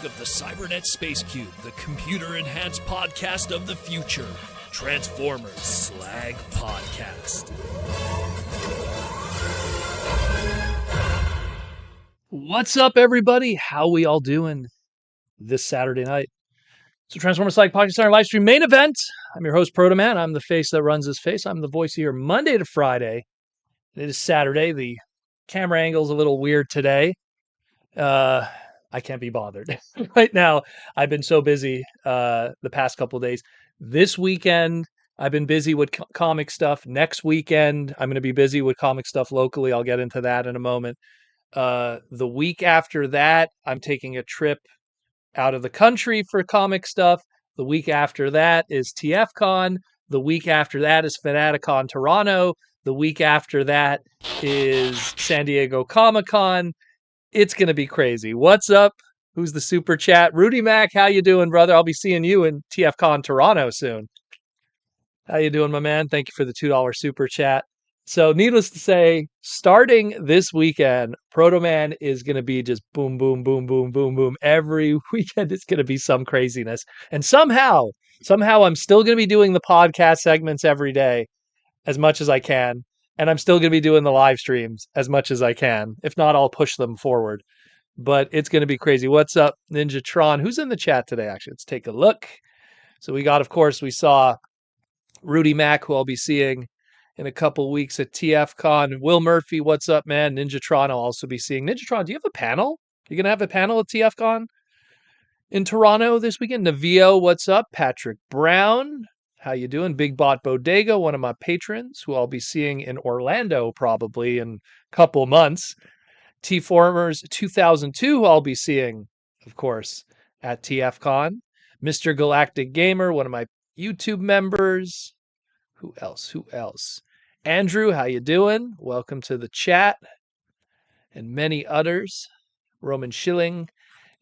Slag of the Cybernet Space Cube, the computer-enhanced podcast of the future. Transformers Slag Podcast. What's up, everybody? How we all doing this Saturday night? So Transformers Slag Podcast, our live stream main event. I'm your host, Proto Man. I'm the face that runs this face. I'm the voice here Monday to Friday. It is Saturday. The camera angle's a little weird today. I can't be bothered. Right now, I've been so busy the past couple of days. This weekend, I've been busy with comic stuff. Next weekend, I'm going to be busy with comic stuff locally. I'll get into that in a moment. The week after that, I'm taking a trip out of the country for comic stuff. The week after that is TFCon. The week after that is Fanaticon Toronto. The week after that is San Diego Comic-Con. It's going to be crazy. What's up? Who's the super chat? Rudy Mac, how you doing, brother? I'll be seeing you in TFCon Toronto soon. How you doing, my man? Thank you for the $2 super chat. So needless to say, starting this weekend, Proto Man is going to be just boom, boom, boom, boom, boom, boom. Every weekend it's going to be some craziness. And somehow I'm still going to be doing the podcast segments every day as much as I can. And I'm still going to be doing the live streams as much as I can. If not, I'll push them forward. But it's going to be crazy. What's up, Ninja Tron? Who's in the chat today, actually? Let's take a look. So we saw Rudy Mack, who I'll be seeing in a couple weeks at TFCon. Will Murphy, what's up, man? Ninja Tron I'll also be seeing. Ninja Tron, do you have a panel? You going to have a panel at TFCon in Toronto this weekend? Navio, what's up? Patrick Brown. How you doing? Big Bot Bodega, one of my patrons, who I'll be seeing in Orlando probably in a couple months. T-Formers 2002, who I'll be seeing, of course, at TFCon. Mr. Galactic Gamer, one of my YouTube members. Who else? Andrew, how you doing? Welcome to the chat. And many others. Roman Schilling.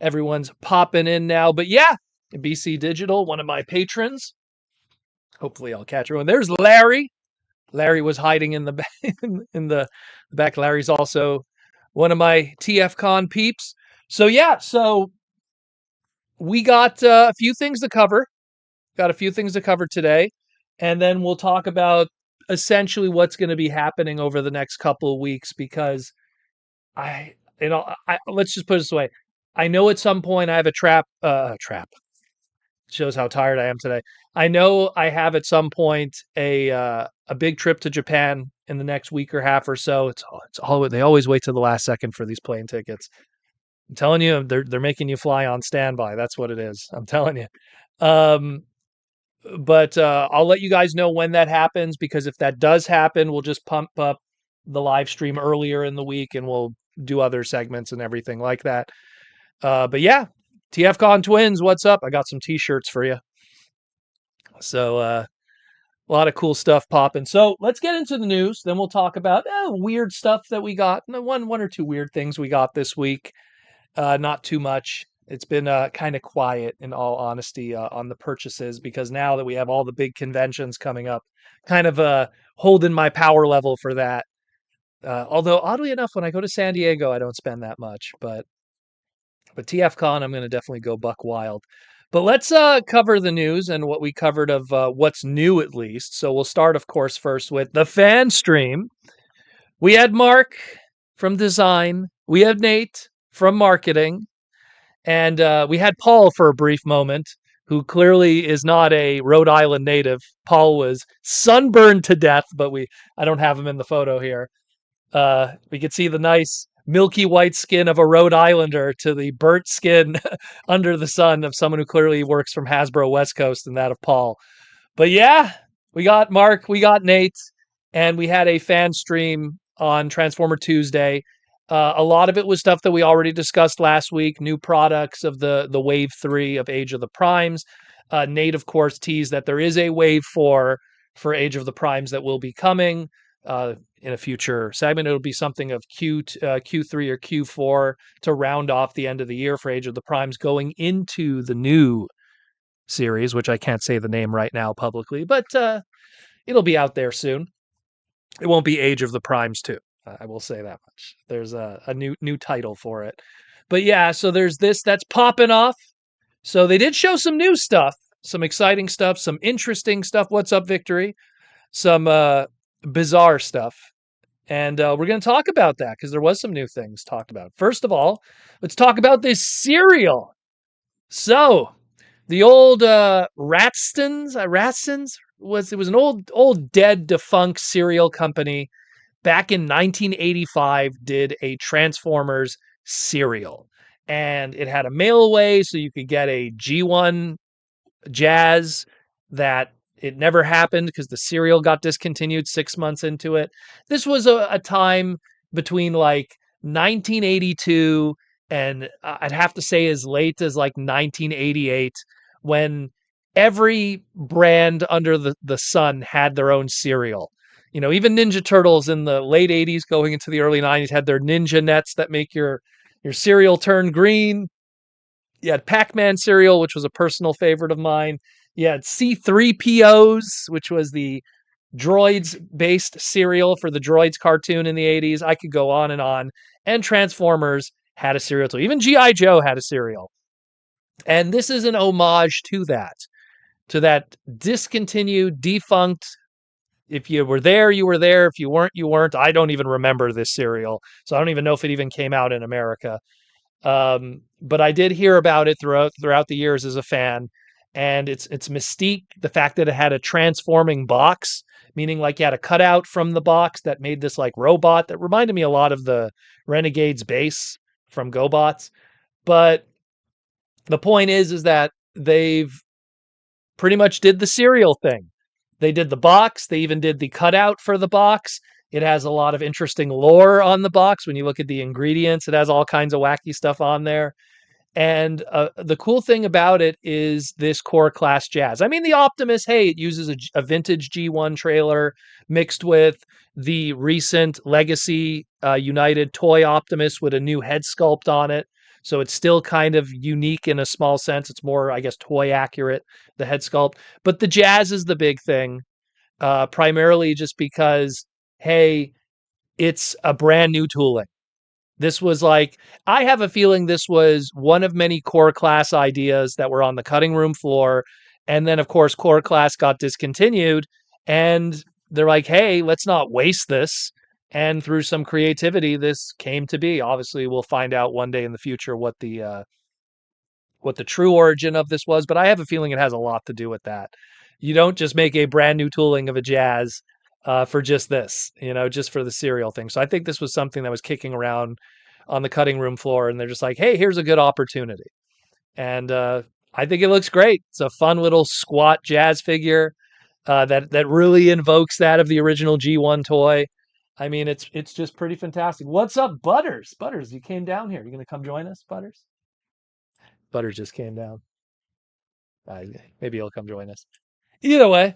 Everyone's popping in now. But yeah, BC Digital, one of my patrons. Hopefully I'll catch everyone. There's Larry. Larry was hiding in the back. in the back. Larry's also one of my TFCon peeps. So yeah, we got a few things to cover. Got a few things to cover today. And then we'll talk about essentially what's going to be happening over the next couple of weeks, because let's just put it this way. I know at some point I have a trap. Shows how tired I am today. I know I have at some point a big trip to Japan in the next week or half or so. They always wait till the last second for these plane tickets. I'm telling you, they're making you fly on standby. That's what it is. I'm telling you. But I'll let you guys know when that happens, because if that does happen, we'll just pump up the live stream earlier in the week and we'll do other segments and everything like that. But yeah, TFCon Twins, what's up? I got some t-shirts for you. So a lot of cool stuff popping. So let's get into the news. Then we'll talk about weird stuff that we got. One or two weird things we got this week. Not too much. It's been kind of quiet, in all honesty, on the purchases, because now that we have all the big conventions coming up, kind of holding my power level for that. Although, oddly enough, when I go to San Diego, I don't spend that much. But TFCon, I'm going to definitely go buck wild. But let's cover the news and what we covered of what's new, at least. So we'll start, of course, first with the fan stream. We had Mark from design. We had Nate from marketing. And we had Paul for a brief moment, who clearly is not a Rhode Island native. Paul was sunburned to death, but I don't have him in the photo here. We could see the nice milky white skin of a Rhode Islander to the burnt skin under the sun of someone who clearly works from Hasbro West Coast, and that of Paul. But yeah, we got Mark, we got Nate, and we had a fan stream on Transformer Tuesday. A lot of it was stuff that we already discussed last week, new products of the Wave 3 of Age of the Primes. Nate, of course, teased that there is a Wave 4 for Age of the Primes that will be coming in a future segment. It'll be something of Q3 or Q4 to round off the end of the year for Age of the Primes, going into the new series, which I can't say the name right now publicly, but it'll be out there soon. It won't be Age of the Primes 2. I will say that much. There's a new title for it. But yeah, so there's this that's popping off. So they did show some new stuff, some exciting stuff, some interesting stuff. What's up, Victory? Some bizarre stuff. And we're going to talk about that because there was some new things talked about. First of all, let's talk about this cereal. So the old Ratstons was an old dead defunct cereal company back in 1985 did a Transformers cereal. And it had a mail away so you could get a G1 Jazz that it never happened because the cereal got discontinued 6 months into it. This was a time between like 1982 and I'd have to say as late as like 1988 when every brand under the sun had their own cereal. You know, even Ninja Turtles in the late 80s going into the early 90s had their Ninja Nets that make your cereal turn green. You had Pac-Man cereal, which was a personal favorite of mine. You had C3POs, which was the droids-based cereal for the Droids cartoon in the 80s. I could go on. And Transformers had a cereal too. Even G.I. Joe had a cereal. And this is an homage to that discontinued, defunct. If you were there, you were there. If you weren't, you weren't. I don't even remember this cereal. So I don't even know if it even came out in America. But I did hear about it throughout the years as a fan, and its mystique, the fact that it had a transforming box, meaning like you had a cutout from the box that made this like robot that reminded me a lot of the Renegades base from GoBots. But the point is that they've pretty much did the cereal thing. They did the box. They even did the cutout for the box. It has a lot of interesting lore on the box. When you look at the ingredients, it has all kinds of wacky stuff on there. And the cool thing about it is this core class jazz. I mean, the Optimus, hey, it uses a vintage G1 trailer mixed with the recent Legacy United toy Optimus with a new head sculpt on it. So it's still kind of unique in a small sense. It's more, I guess, toy accurate, the head sculpt. But the jazz is the big thing, primarily just because, hey, it's a brand new tooling. This was like, I have a feeling this was one of many core class ideas that were on the cutting room floor. And then, of course, core class got discontinued. And they're like, hey, let's not waste this. And through some creativity, this came to be. Obviously, we'll find out one day in the future what the true origin of this was. But I have a feeling it has a lot to do with that. You don't just make a brand new tooling of a jazz for just this, just for the cereal thing. So I think this was something that was kicking around on the cutting room floor, and they're just like, hey, here's a good opportunity. And I think it looks great. It's a fun little squat jazz figure that really invokes that of the original G1 toy. I mean, it's just pretty fantastic. What's up, Butters? Butters, you came down here. You going to come join us, Butters? Butters just came down. Maybe he'll come join us. Either way.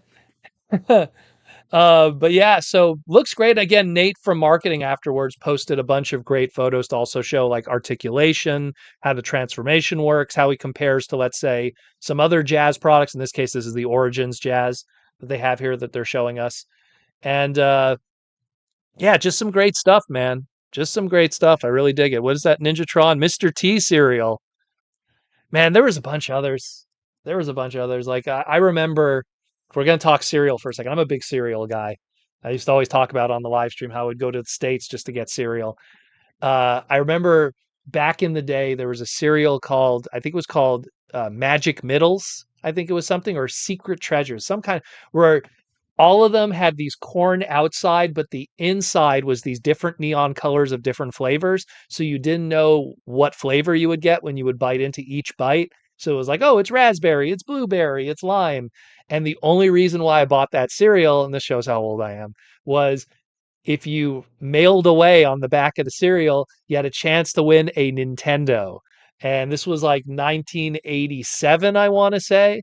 But yeah, so looks great. Again, Nate from marketing afterwards posted a bunch of great photos to also show like articulation, how the transformation works, how he compares to, let's say, some other jazz products. In this case, this is the Origins jazz that they have here that they're showing us. And yeah, just some great stuff, man. Just some great stuff. I really dig it. What is that Ninjatron Mr. T cereal? Man, there was a bunch of others. Like I remember, if we're going to talk cereal for a second, I'm a big cereal guy. I used to always talk about on the live stream how I would go to the States just to get cereal. I remember back in the day, there was a cereal called, I think it was called Magic Middles. I think it was something, or Secret Treasures, some kind, where all of them had these corn outside, but the inside was these different neon colors of different flavors. So you didn't know what flavor you would get when you would bite into each bite. So it was like, oh, it's raspberry, it's blueberry, it's lime. And the only reason why I bought that cereal, and this shows how old I am, was if you mailed away on the back of the cereal, you had a chance to win a Nintendo. And this was like 1987, I want to say.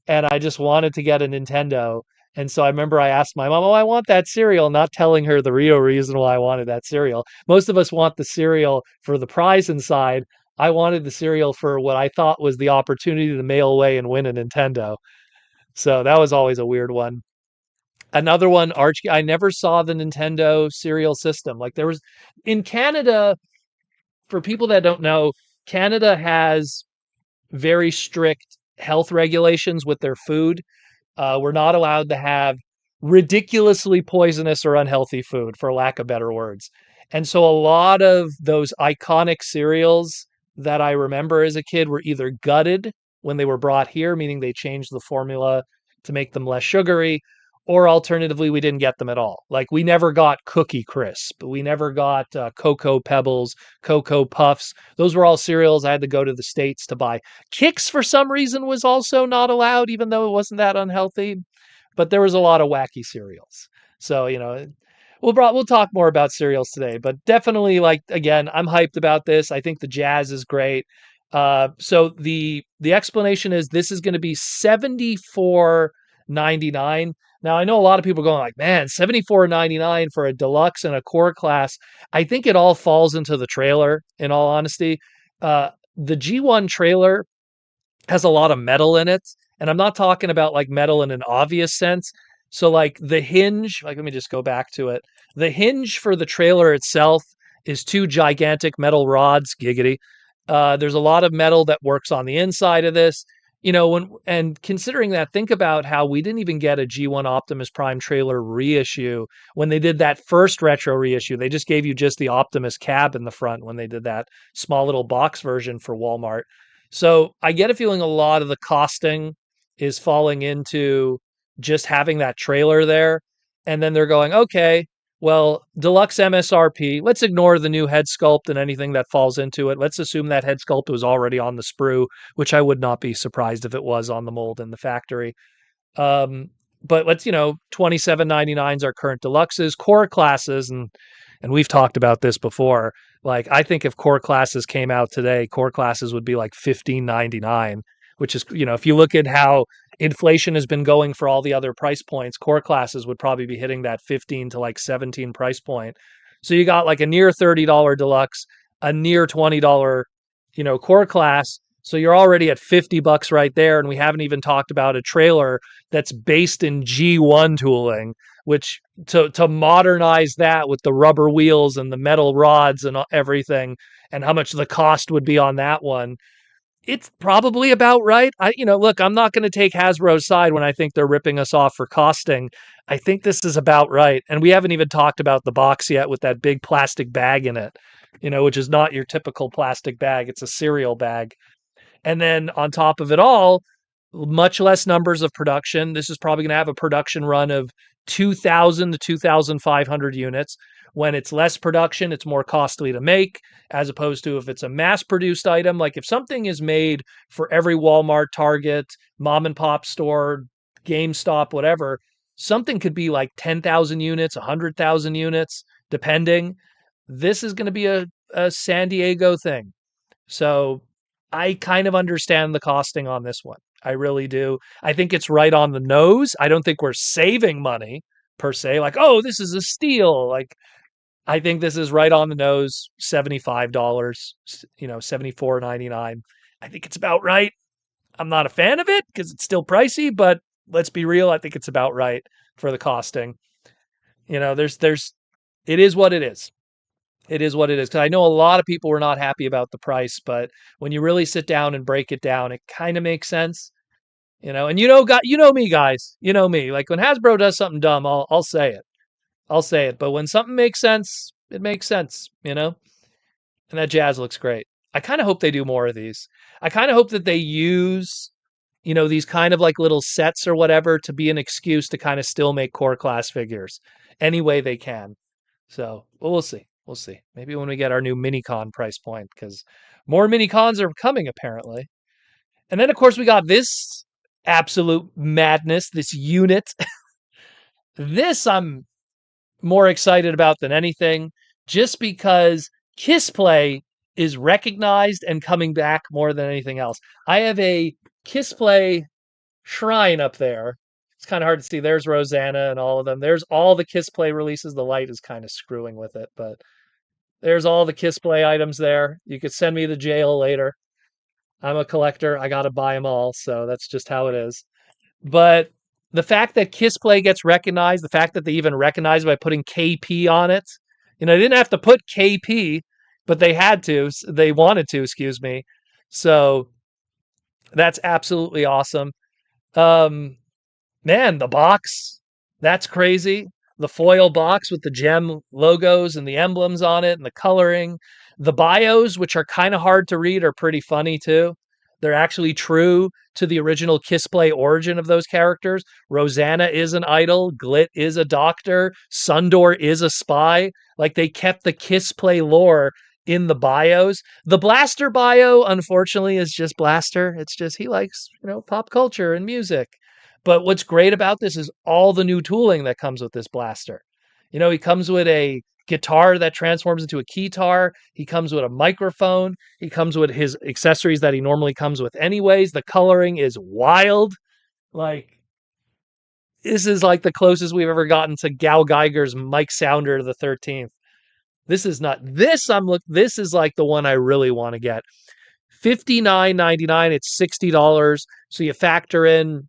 And I just wanted to get a Nintendo. And so I remember I asked my mom, oh, I want that cereal, not telling her the real reason why I wanted that cereal. Most of us want the cereal for the prize inside. I wanted the cereal for what I thought was the opportunity to mail away and win a Nintendo. So that was always a weird one. Another one, I never saw the Nintendo cereal system. Like there was in Canada, for people that don't know, Canada has very strict health regulations with their food. We're not allowed to have ridiculously poisonous or unhealthy food, for lack of better words. And so a lot of those iconic cereals that I remember as a kid were either gutted when they were brought here, meaning they changed the formula to make them less sugary, or alternatively, we didn't get them at all. Like we never got Cookie Crisp, we never got Cocoa Pebbles, Cocoa Puffs. Those were all cereals I had to go to the States to buy. Kix, for some reason, was also not allowed, even though it wasn't that unhealthy. But there was a lot of wacky cereals. So, we'll talk more about cereals today, but definitely, like, again, I'm hyped about this. I think the jazz is great. So the explanation is this is going to be $74.99. Now I know a lot of people are going like, man, $74.99 for a deluxe and a core class. I think it all falls into the trailer, in all honesty. The G1 trailer has a lot of metal in it. And I'm not talking about like metal in an obvious sense. So like the hinge, like let me just go back to it. The hinge for the trailer itself is two gigantic metal rods, giggity. There's a lot of metal that works on the inside of this. And considering that, think about how we didn't even get a G1 Optimus Prime trailer reissue when they did that first retro reissue. They just gave you just the Optimus cab in the front when they did that small little box version for Walmart. So I get a feeling a lot of the costing is falling into just having that trailer there. And then they're going, okay, well, deluxe MSRP, let's ignore the new head sculpt and anything that falls into it. Let's assume that head sculpt was already on the sprue, which I would not be surprised if it was on the mold in the factory. But let's, $27.99 are current deluxes, core classes, and we've talked about this before. Like, I think if core classes came out today, core classes would be like $15.99, which is, if you look at how inflation has been going for all the other price points, core classes would probably be hitting that 15 to like 17 price point. So you got like a near $30 deluxe, a near $20, core class. So you're already at $50 right there. And we haven't even talked about a trailer that's based in G1 tooling, which to modernize that with the rubber wheels and the metal rods and everything, and how much the cost would be on that one, it's probably about right. Look, I'm not going to take Hasbro's side when I think they're ripping us off for costing. I think this is about right. And we haven't even talked about the box yet with that big plastic bag in it, which is not your typical plastic bag. It's a cereal bag. And then on top of it all, much less numbers of production. This is probably going to have a production run of 2,000 to 2,500 units. When it's less production, it's more costly to make, as opposed to if it's a mass-produced item. Like if something is made for every Walmart, Target, mom and pop store, GameStop, whatever, something could be like 10,000 units, 100,000 units, depending. This is going to be a San Diego thing. So I kind of understand the costing on this one. I really do. I think it's right on the nose. I don't think we're saving money per se. Like, oh, this is a steal. Like, I think this is right on the nose. $75, $74.99. I think it's about right. I'm not a fan of it because it's still pricey, but let's be real. I think it's about right for the costing. It is what it is. It is what it is. Because I know a lot of people were not happy about the price, but when you really sit down and break it down, it kind of makes sense. And me, guys. You know me. Like when Hasbro does something dumb, I'll say it. I'll say it. But when something makes sense, it makes sense. And that jazz looks great. I kind of hope they do more of these. I kind of hope that they use, these kind of like little sets or whatever to be an excuse to kind of still make core class figures any way they can. So, well, we'll see. We'll see. Maybe when we get our new Minicon price point, because more Minicons are coming apparently. And then, of course, we got this absolute madness, this unit. This I'm more excited about than anything, just because Kiss Play is recognized and coming back more than anything else. I have a Kiss Play shrine up there. It's kind of hard to see. There's Rosanna and all of them. There's all the Kiss Play releases. The light is kind of screwing with it, but there's all the Kiss Play items there. You could send me to jail later. I'm a collector. I got to buy them all. So that's just how it is. But the fact that Kiss Play gets recognized, the fact that they even recognize it by putting KP on it, they didn't have to put KP. but they had to. They wanted to, excuse me. So that's absolutely awesome. Um, Man, the box, that's crazy. The foil box with the gem logos and the emblems on it and the coloring. The bios, which are kind of hard to read, are pretty funny too. They're actually true to the original Kissplay origin of those characters. Rosanna is an idol, Glit is a doctor, Sundor is a spy. Like they kept the Kissplay lore in the bios. The Blaster bio, unfortunately, is just Blaster. It's just he likes, pop culture and music. But what's great about this is all the new tooling that comes with this blaster. He comes with a guitar that transforms into a keytar. He comes with a microphone. He comes with his accessories that he normally comes with anyways. The coloring is wild. Like, this is like the closest we've ever gotten to Gal Geiger's Mike Sounder the 13th. This is not this is like the one I really want to get. $59.99, it's $60. So you factor in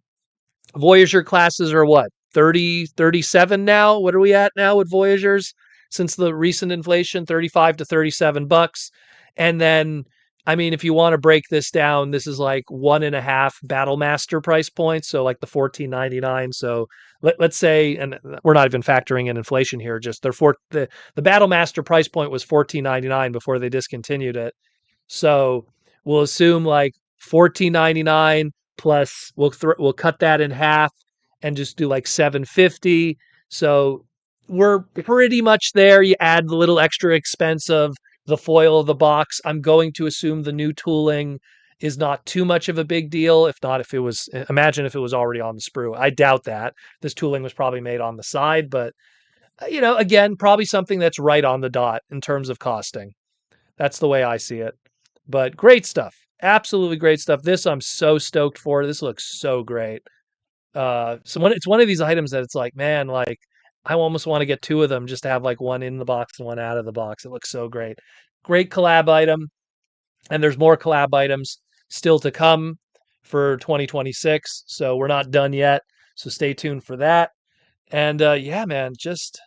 Voyager classes are what? 30, 37 now? What are we at now with Voyagers? Since the recent inflation, 35 to 37 bucks. And then, I mean, if you want to break this down, this is like 1.5 Battle Master price points. So like the $14.99. So let's say, and we're not even factoring in inflation here, just the Battle Master price point was $14.99 before they discontinued it. So we'll assume like $14.99 plus we'll cut that in half and just do like $7.50. So we're pretty much there. You add the little extra expense of the foil of the box. I'm going to assume the new tooling is not too much of a big deal. If not, imagine if it was already on the sprue. I doubt that. This tooling was probably made on the side, but again, probably something that's right on the dot in terms of costing. That's the way I see it. But great stuff. Absolutely great stuff. This I'm so stoked for. This looks so great. It's one of these items that it's like, man, like I almost want to get two of them just to have like one in the box and one out of the box. It looks so great. Great collab item. And there's more collab items still to come for 2026. So we're not done yet. So stay tuned for that. And yeah, man, just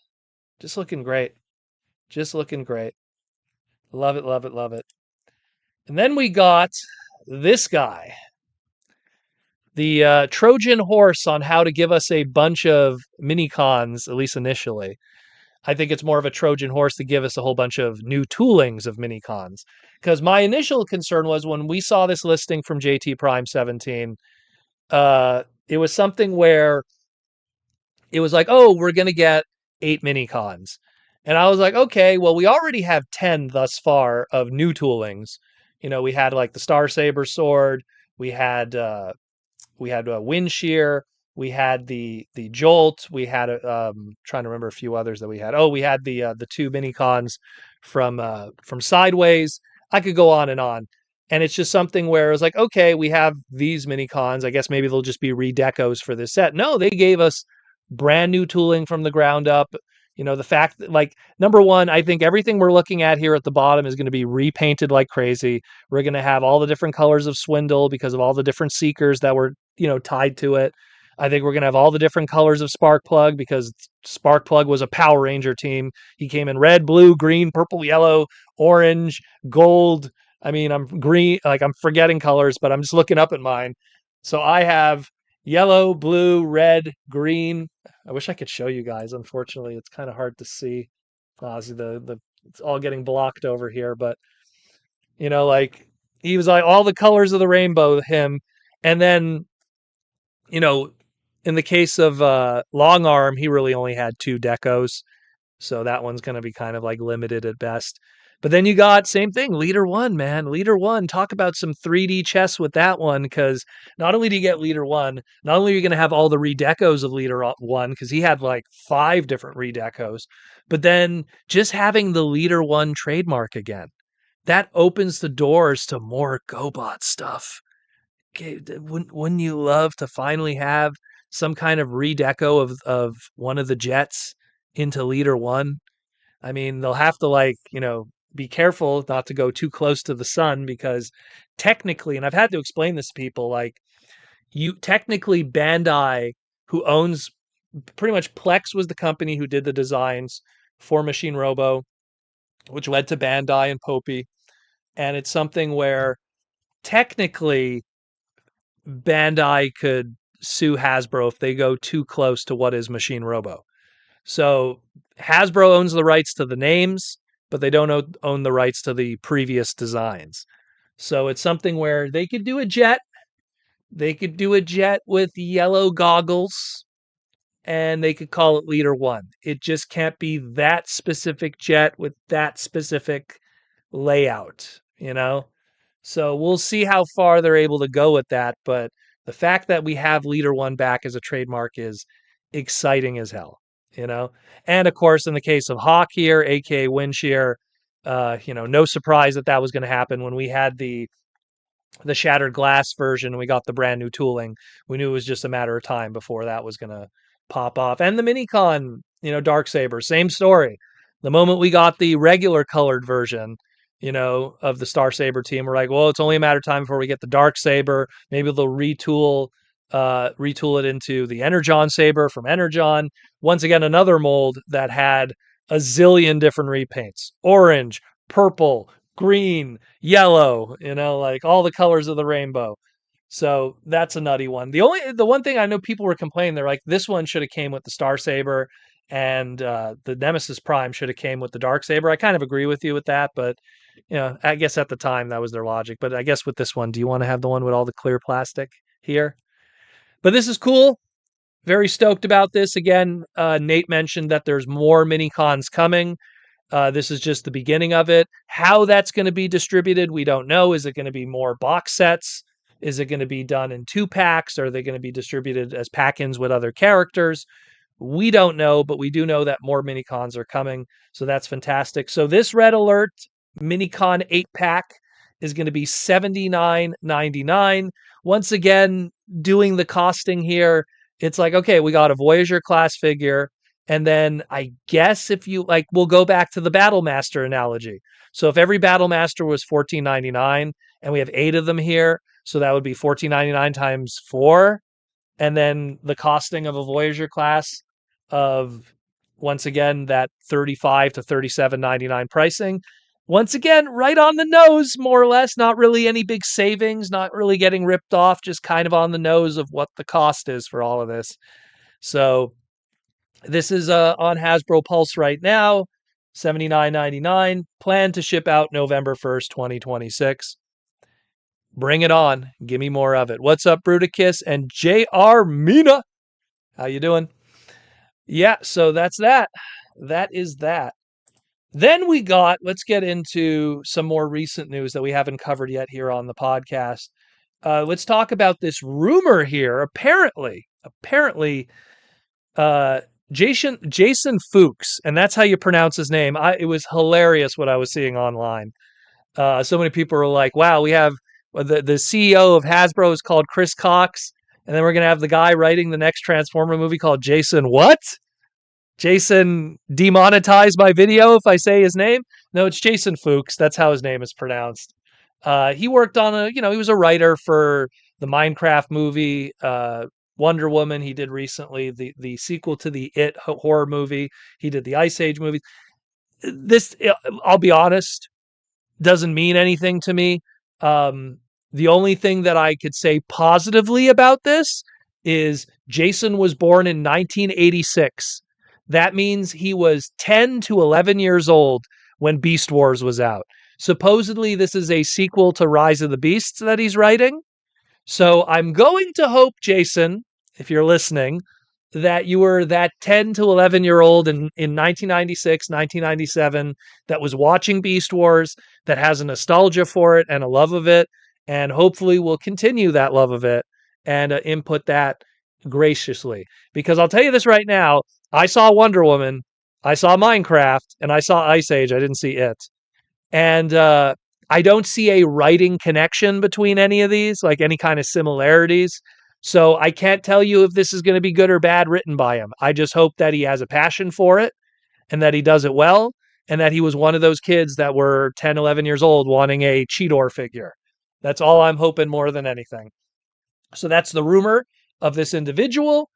looking great. Just looking great. Love it, love it, love it. And then we got this guy, the Trojan horse on how to give us a bunch of Minicons, at least initially. I think it's more of a Trojan horse to give us a whole bunch of new toolings of Minicons. Because my initial concern was when we saw this listing from JT Prime 17, it was something where it was like, oh, we're going to get 8 Minicons. And I was like, okay, well, we already have 10 thus far of new toolings. We had like the Star Saber sword, we had a wind shear, we had the jolt, we had trying to remember a few others that we had. Oh, we had the 2 Minicons from Sideways. I could go on and on. And it's just something where it was like, okay, we have these Minicons. I guess maybe they'll just be redecos for this set. No, they gave us brand new tooling from the ground up. The fact that, like, number one, I think everything we're looking at here at the bottom is going to be repainted like crazy. We're going to have all the different colors of Swindle because of all the different Seekers that were, tied to it. I think we're going to have all the different colors of Sparkplug because Sparkplug was a Power Ranger team. He came in red, blue, green, purple, yellow, orange, gold. I mean, I'm green, like I'm forgetting colors, but I'm just looking up at mine. So I have yellow, blue, red, green. I wish I could show you guys. Unfortunately, it's kind of hard to see. See it's all getting blocked over here, but like he was like all the colors of the rainbow, him. And then, in the case of Long Arm, he really only had 2 decos. So that one's going to be kind of like limited at best. But then you got same thing, Leader 1, man. Leader 1, talk about some 3D chess with that one, because not only do you get Leader 1, not only are you going to have all the redecos of Leader 1, because he had like 5 different redecos, but then just having the Leader 1 trademark again, that opens the doors to more GoBot stuff. Okay, wouldn't you love to finally have some kind of redeco of one of the jets into Leader 1? I mean, they'll have to be careful not to go too close to the sun because technically, and I've had to explain this to people, technically Bandai, who owns pretty much Plex was the company who did the designs for Machine Robo. which led to Bandai and Popey. And it's something where technically Bandai could sue Hasbro if they go too close to what is Machine Robo. So Hasbro owns the rights to the names, but they don't own the rights to the previous designs. So it's something where they could do a jet. They could do a jet with yellow goggles and they could call it Leader One. It just can't be that specific jet with that specific layout, you know? So we'll see how far they're able to go with that. But the fact that we have Leader One back as a trademark is exciting as hell, you know? And of course, in the case of Hawk here, aka Windshear, no surprise that that was going to happen when we had the shattered glass version and we got the brand new tooling. We knew it was just a matter of time before that was going to pop off. And the Minicon, Darksaber, same story. The moment we got the regular colored version, of the Star Saber team, we're like, well, it's only a matter of time before we get the Darksaber. Maybe they'll retool it into the Energon Saber from Energon. Once again, another mold that had a zillion different repaints: orange, purple, green, yellow, like all the colors of the rainbow. So that's a nutty one. The one thing I know people were complaining, they're like, this one should have came with the Star Saber, and the Nemesis Prime should have came with the Dark Saber. I kind of agree with you with that, but I guess at the time that was their logic. But I guess with this one, do you want to have the one with all the clear plastic here? But this is cool. Very stoked about this. Again, Nate mentioned that there's more mini cons coming. This is just the beginning of it. How that's going to be distributed, we don't know. Is it going to be more box sets? Is it going to be done in 2-packs? Are they going to be distributed as pack-ins with other characters? We don't know, but we do know that more mini-cons are coming. So that's fantastic. So this Red Alert Minicon 8-pack is going to be $79.99. Once again, doing the costing here, it's like, okay, we got a Voyager class figure. And then I guess if you like, we'll go back to the Battle Master analogy. So if every Battle Master was $14.99 and we have 8 of them here, so that would be $14.99 times 4. And then the costing of a Voyager class of, once again, that $35 to $37.99 pricing. Once again, right on the nose, more or less. Not really any big savings, not really getting ripped off, just kind of on the nose of what the cost is for all of this. So this is on Hasbro Pulse right now, $79.99. Plan to ship out November 1st, 2026. Bring it on. Give me more of it. What's up, Bruticus and J.R. Mina? How you doing? Yeah, so that's that. That is that. Then let's get into some more recent news that we haven't covered yet here on the podcast. Let's talk about this rumor here. Apparently, Jason Fuchs, and that's how you pronounce his name. It was hilarious what I was seeing online. So many people were like, wow, we have the CEO of Hasbro is called Chris Cox, and then we're going to have the guy writing the next Transformer movie called Jason what? Jason demonetized my video if I say his name? No, it's Jason Fuchs. That's how his name is pronounced. He worked on he was a writer for the Minecraft movie, Wonder Woman. He did recently the sequel to the It horror movie. He did the Ice Age movie. This, I'll be honest, doesn't mean anything to me. The only thing that I could say positively about this is Jason was born in 1986. That means he was 10 to 11 years old when Beast Wars was out. Supposedly, this is a sequel to Rise of the Beasts that he's writing. So I'm going to hope, Jason, if you're listening, that you were that 10 to 11-year-old in 1996, 1997 that was watching Beast Wars, that has a nostalgia for it and a love of it, and hopefully will continue that love of it and input that graciously. Because I'll tell you this right now, I saw Wonder Woman, I saw Minecraft, and I saw Ice Age. I didn't see It. And I don't see a writing connection between any of these, like any kind of similarities. So I can't tell you if this is going to be good or bad written by him. I just hope that he has a passion for it and that he does it well and that he was one of those kids that were 10, 11 years old wanting a Cheetor figure. That's all I'm hoping more than anything. So that's the rumor of this individual.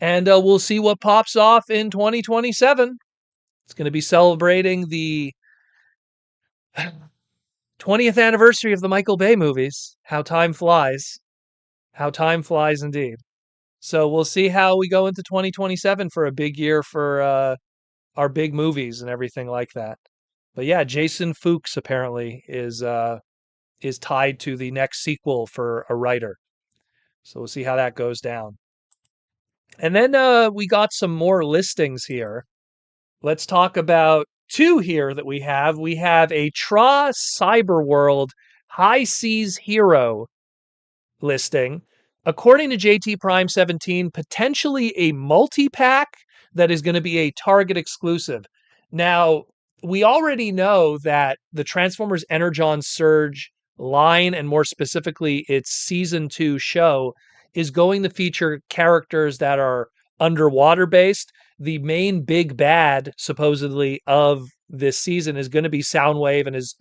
And we'll see what pops off in 2027. It's going to be celebrating the 20th anniversary of the Michael Bay movies. How time flies. How time flies indeed. So we'll see how we go into 2027 for a big year for our big movies and everything like that. But yeah, Jason Fuchs apparently is tied to the next sequel for a writer. So we'll see how that goes down. And then we got some more listings here. Let's talk about two here that we have. We have a Tra Cyberworld High Seas Hero listing. According to JT Prime 17, potentially a multi-pack that is going to be a Target exclusive. Now, we already know that the Transformers Energon Surge line, and more specifically its season 2 show, is going to feature characters that are underwater based. The main big bad, supposedly, of this season is going to be Soundwave and his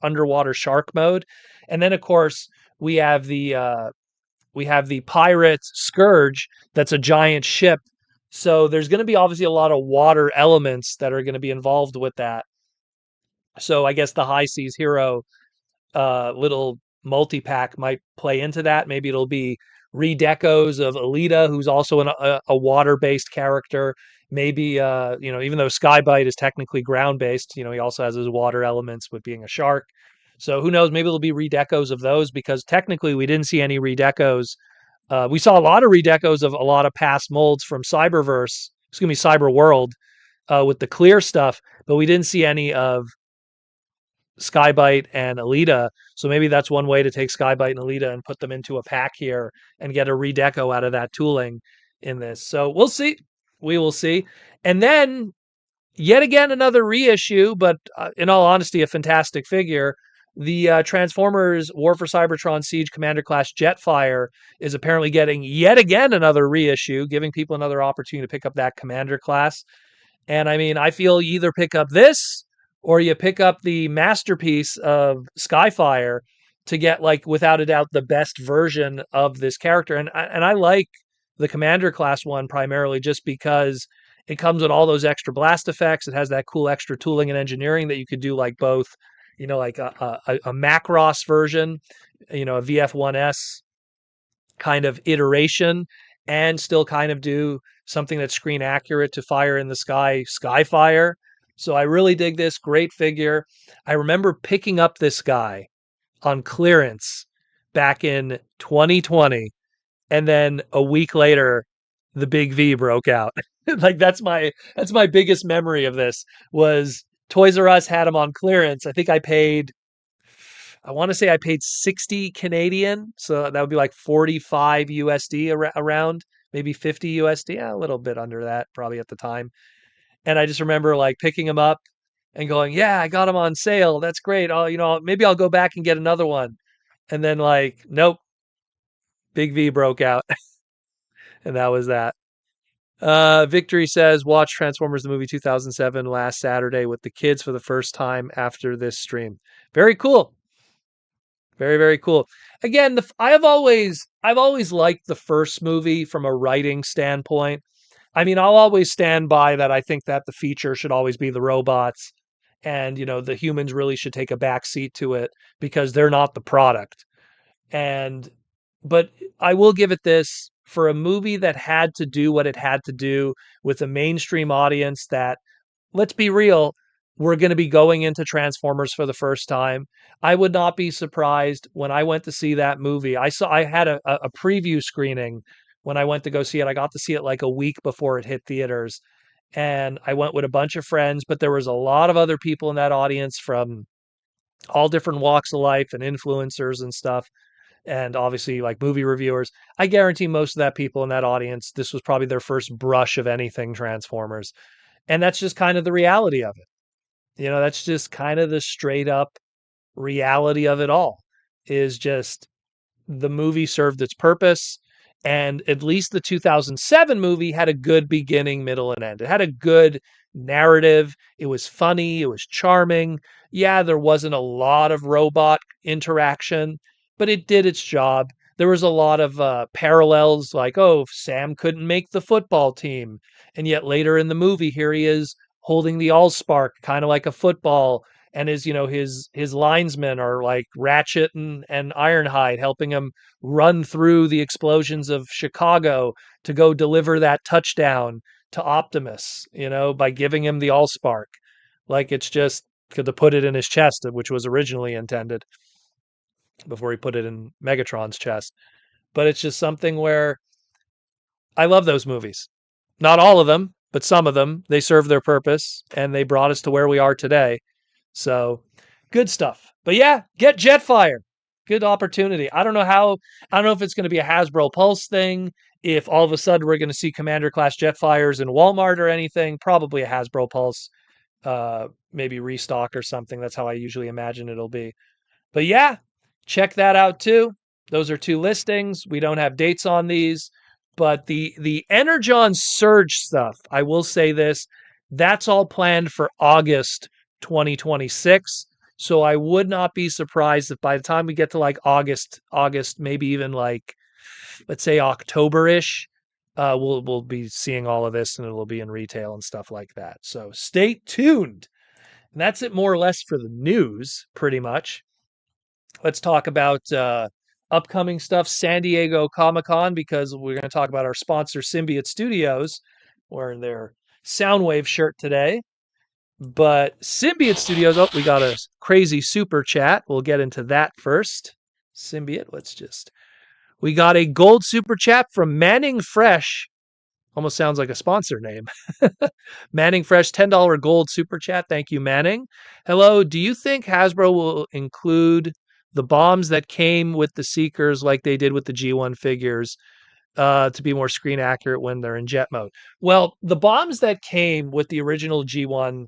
underwater shark mode. And then, of course, we have the pirate Scourge that's a giant ship. So there's going to be obviously a lot of water elements that are going to be involved with that. So I guess the High Seas Hero little multi-pack might play into that. Maybe it'll be redecos of Alita, who's also a water-based character. Maybe even though Skybite is technically ground-based, he also has his water elements with being a shark. So who knows? Maybe it'll be redecos of those, because technically we didn't see any redecos. We saw a lot of redecos of a lot of past molds from Cyberworld, with the clear stuff, but we didn't see any of Skybite and Alita. So maybe that's one way to take Skybite and Alita and put them into a pack here and get a redeco out of that tooling in this. So we'll see. We will see. And then yet again, another reissue, but in all honesty, a fantastic figure. The Transformers War for Cybertron Siege Commander Class Jetfire is apparently getting yet again another reissue, giving people another opportunity to pick up that Commander class. And I mean, I feel you either pick up this or you pick up the masterpiece of Skyfire to get, like, without a doubt, the best version of this character. And I like the Commander class one primarily just because it comes with all those extra blast effects. It has that cool extra tooling and engineering that you could do, like both, like a Macross version, a VF1S kind of iteration, and still kind of do something that's screen accurate to Fire in the Sky, Skyfire. So I really dig this. Great figure. I remember picking up this guy on clearance back in 2020, and then a week later, the Big V broke out. Like that's my biggest memory of this was Toys R Us had him on clearance. I want to say I paid 60 Canadian, so that would be like 45 USD around, maybe 50 USD, yeah, a little bit under that probably at the time. And I just remember like picking him up and going, "Yeah, I got him on sale. That's great. Maybe I'll go back and get another one." And then like, nope, Big V broke out, and that was that. Victory says, watch Transformers the movie 2007 last Saturday with the kids for the first time after this stream. Very cool. Very, very cool. Again, I've always liked the first movie from a writing standpoint. I mean, I'll always stand by that. I think that the feature should always be the robots, and the humans really should take a back seat to it because they're not the product. But I will give it this, for a movie that had to do what it had to do with a mainstream audience that, let's be real, we're going to be going into Transformers for the first time. I would not be surprised when I went to see that movie. I had a preview screening when I went to go see it. I got to see it like a week before it hit theaters. And I went with a bunch of friends, but there was a lot of other people in that audience from all different walks of life and influencers and stuff. And obviously like movie reviewers. I guarantee most of that people in that audience, this was probably their first brush of anything Transformers. And that's just kind of the reality of it. That's just kind of the straight up reality of it all, is just the movie served its purpose. And at least the 2007 movie had a good beginning, middle, and end. It had a good narrative. It was funny. It was charming. Yeah, there wasn't a lot of robot interaction, but it did its job. There was a lot of parallels, like, oh, Sam couldn't make the football team. And yet later in the movie, here he is holding the Allspark, kind of like a football. and his linesmen are like Ratchet and Ironhide helping him run through the explosions of Chicago to go deliver that touchdown to Optimus, by giving him the Allspark. Like it's just to put it in his chest, which was originally intended before he put it in Megatron's chest. But it's just something where I love those movies. Not all of them, but some of them. They serve their purpose and they brought us to where we are today. So good stuff. But yeah, get Jetfire. Good opportunity. I don't know if it's going to be a Hasbro Pulse thing, if all of a sudden we're going to see Commander class Jetfires in Walmart or anything. Probably a Hasbro Pulse, maybe restock or something. That's how I usually imagine it'll be. But yeah, check that out too. Those are 2 listings. We don't have dates on these, but the Energon Surge stuff, I will say this, that's all planned for August 2026. So I would not be surprised if by the time we get to like August, maybe even like, let's say October-ish, we'll be seeing all of this and it'll be in retail and stuff like that. So stay tuned. And that's it more or less for the news, pretty much. Let's talk about upcoming stuff, San Diego Comic-Con, because we're going to talk about our sponsor, Symbiote Studios, wearing their Soundwave shirt today. But Symbiote Studios, we got a crazy super chat. We'll get into that first. Symbiote, we got a gold super chat from Manning Fresh. Almost sounds like a sponsor name. Manning Fresh, $10 gold super chat. Thank you, Manning. Hello, do you think Hasbro will include the bombs that came with the Seekers like they did with the G1 figures to be more screen accurate when they're in jet mode? Well, the bombs that came with the original G1,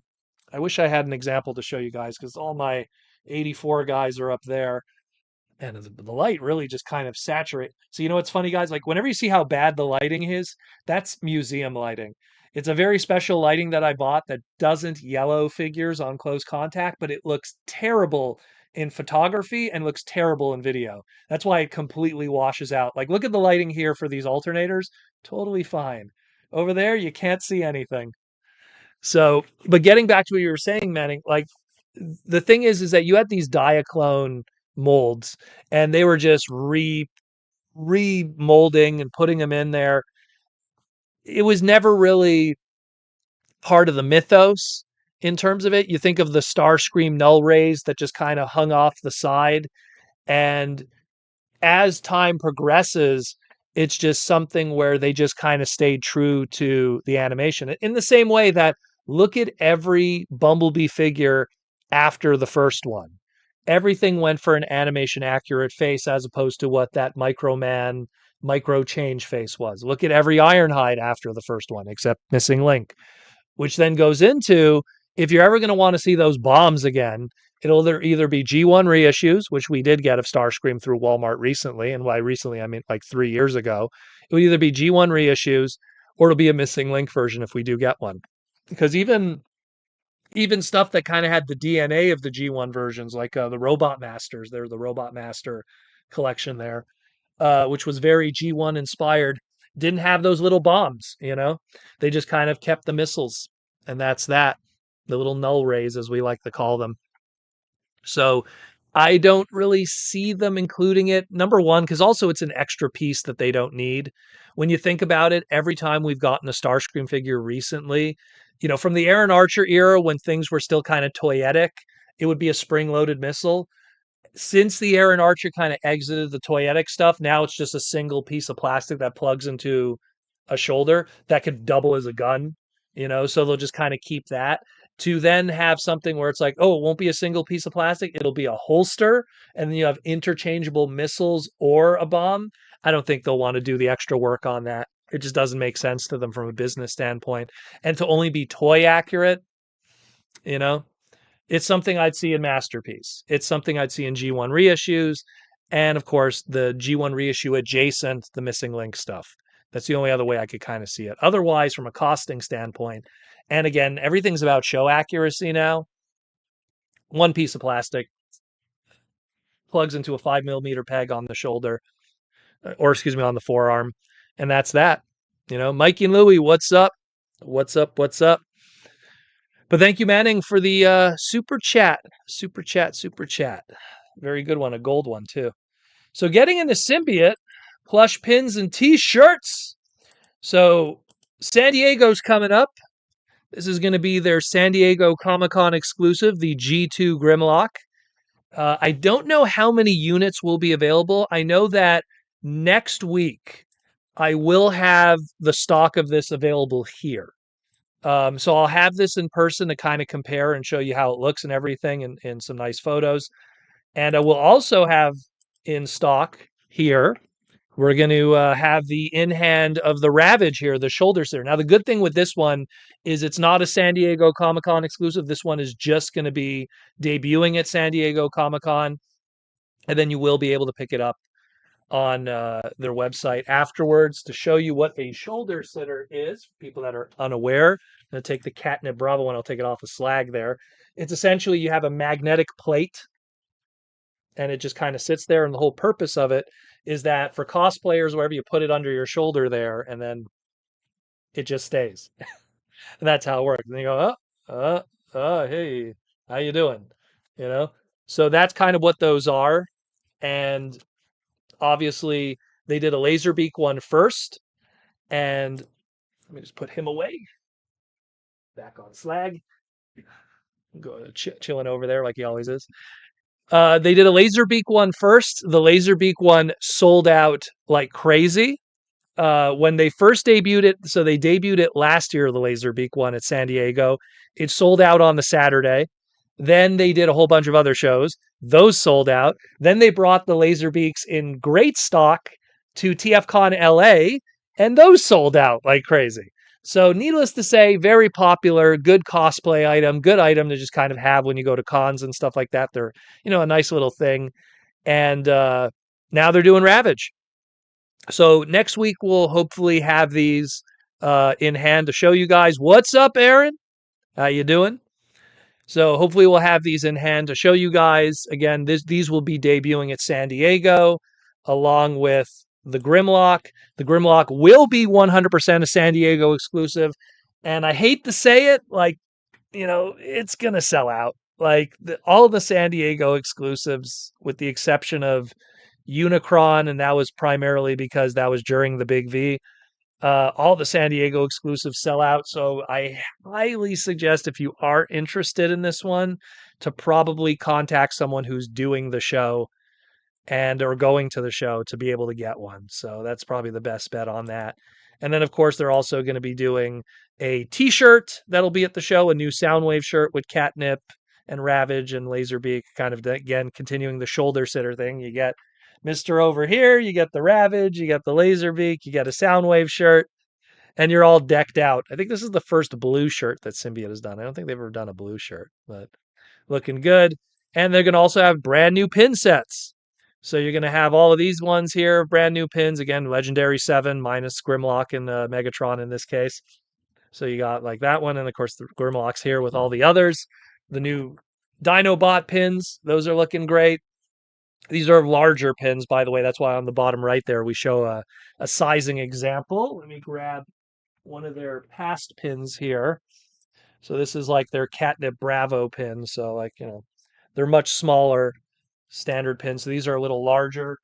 I wish I had an example to show you guys because all my 84 guys are up there. And the light really just kind of saturates. So what's funny, guys? Like whenever you see how bad the lighting is, that's museum lighting. It's a very special lighting that I bought that doesn't yellow figures on close contact, but it looks terrible in photography and looks terrible in video. That's why it completely washes out. Like look at the lighting here for these alternators. Totally fine. Over there, you can't see anything. So, but getting back to what you were saying, Manning, like the thing is that you had these Diaclone molds and they were just remolding and putting them in there. It was never really part of the mythos in terms of it. You think of the Starscream null rays that just kind of hung off the side, and as time progresses, it's just something where they just kind of stayed true to the animation in the same way that look at every Bumblebee figure after the first one. Everything went for an animation accurate face as opposed to what that Microman micro change face was. Look at every Ironhide after the first one, except Missing Link, which then goes into if you're ever going to want to see those bombs again, it'll either be G1 reissues, which we did get of Starscream through Walmart recently, and by recently I mean like 3 years ago. It would either be G1 reissues or it'll be a Missing Link version if we do get one. Because even stuff that kind of had the DNA of the G1 versions, like the Robot Masters, they're the Robot Master collection there, which was very G1 inspired, didn't have those little bombs, They just kind of kept the missiles, and that's that. The little null rays, as we like to call them. So I don't really see them including it. Number one, because also it's an extra piece that they don't need. When you think about it, every time we've gotten a Starscream figure recently, from the Aaron Archer era when things were still kind of toyetic, it would be a spring-loaded missile. Since the Aaron Archer kind of exited the toyetic stuff, now it's just a single piece of plastic that plugs into a shoulder that could double as a gun, so they'll just kind of keep that. To then have something where it's like, oh, it won't be a single piece of plastic, it'll be a holster, and then you have interchangeable missiles or a bomb. I don't think they'll want to do the extra work on that. It just doesn't make sense to them from a business standpoint. And to only be toy accurate, it's something I'd see in Masterpiece. It's something I'd see in G1 reissues. And of course, the G1 reissue adjacent, the Missing Link stuff. That's the only other way I could kind of see it. Otherwise, from a costing standpoint, and again, everything's about show accuracy now. One piece of plastic plugs into a 5mm peg on the shoulder, or excuse me, on the forearm. And that's that. Mikey and Louie, what's up? What's up? What's up? But thank you, Manning, for the super chat. Super chat. Very good one. A gold one, too. So getting into Symbiote, plush pins and t-shirts. So San Diego's coming up. This is going to be their San Diego Comic-Con exclusive, the G2 Grimlock. I don't know how many units will be available. I know that next week I will have the stock of this available here. So I'll have this in person to kind of compare and show you how it looks and everything and some nice photos. And I will also have in stock here, we're going to have the in-hand of the Ravage here, the shoulder setter. Now, the good thing with this one is it's not a San Diego Comic-Con exclusive. This one is just going to be debuting at San Diego Comic-Con, and then you will be able to pick it up on their website afterwards to show you what a shoulder sitter is. For people that are unaware, I'm going to take the Catnip Bravo one. I'll take it off of Slag there. It's essentially you have a magnetic plate, and it just kind of sits there. And the whole purpose of it is that for cosplayers, wherever you put it under your shoulder there, and then it just stays. And that's how it works. And you go, hey, how you doing? You know? So that's kind of what those are. And obviously, they did a Laserbeak one first. And let me just put him away. Back on Slag. Go chilling over there like he always is. They did a Laserbeak one first. The Laserbeak one sold out like crazy. When they first debuted it, so they debuted it last year, the Laserbeak one at San Diego. It sold out on the Saturday. Then they did a whole bunch of other shows. Those sold out. Then they brought the Laserbeaks in great stock to TFCon LA, and those sold out like crazy. So needless to say, very popular, good cosplay item, good item to just kind of have when you go to cons and stuff like that. They're, a nice little thing. And now they're doing Ravage. So next week we'll hopefully have these in hand to show you guys. What's up, Aaron? How you doing? So hopefully we'll have these in hand to show you guys. Again, these will be debuting at San Diego along with the Grimlock. The Grimlock will be 100% a San Diego exclusive. And I hate to say it, it's going to sell out. All the San Diego exclusives, with the exception of Unicron, and that was primarily because that was during the Big V. All the San Diego exclusives sell out, so I highly suggest if you are interested in this one to probably contact someone who's doing the show or going to the show to be able to get one. So that's probably the best bet on that. And then, of course, they're also going to be doing a t-shirt that'll be at the show, a new Soundwave shirt with Catnip and Ravage and Laserbeak, kind of, again, continuing the shoulder sitter thing. You get Mr. Over here, you get the Ravage, you get the Laserbeak, you get a Soundwave shirt, and you're all decked out. I think this is the first blue shirt that Symbiote has done. I don't think they've ever done a blue shirt, but looking good. And they're going to also have brand new pin sets. So you're going to have all of these ones here, brand new pins. Again, Legendary 7 minus Grimlock and Megatron in this case. So you got like that one, and of course the Grimlock's here with all the others. The new Dinobot pins, those are looking great. These are larger pins, by the way. That's why on the bottom right there, we show a sizing example. Let me grab one of their past pins here. So this is like their Catnip Bravo pin. So they're much smaller standard pins. So these are a little larger.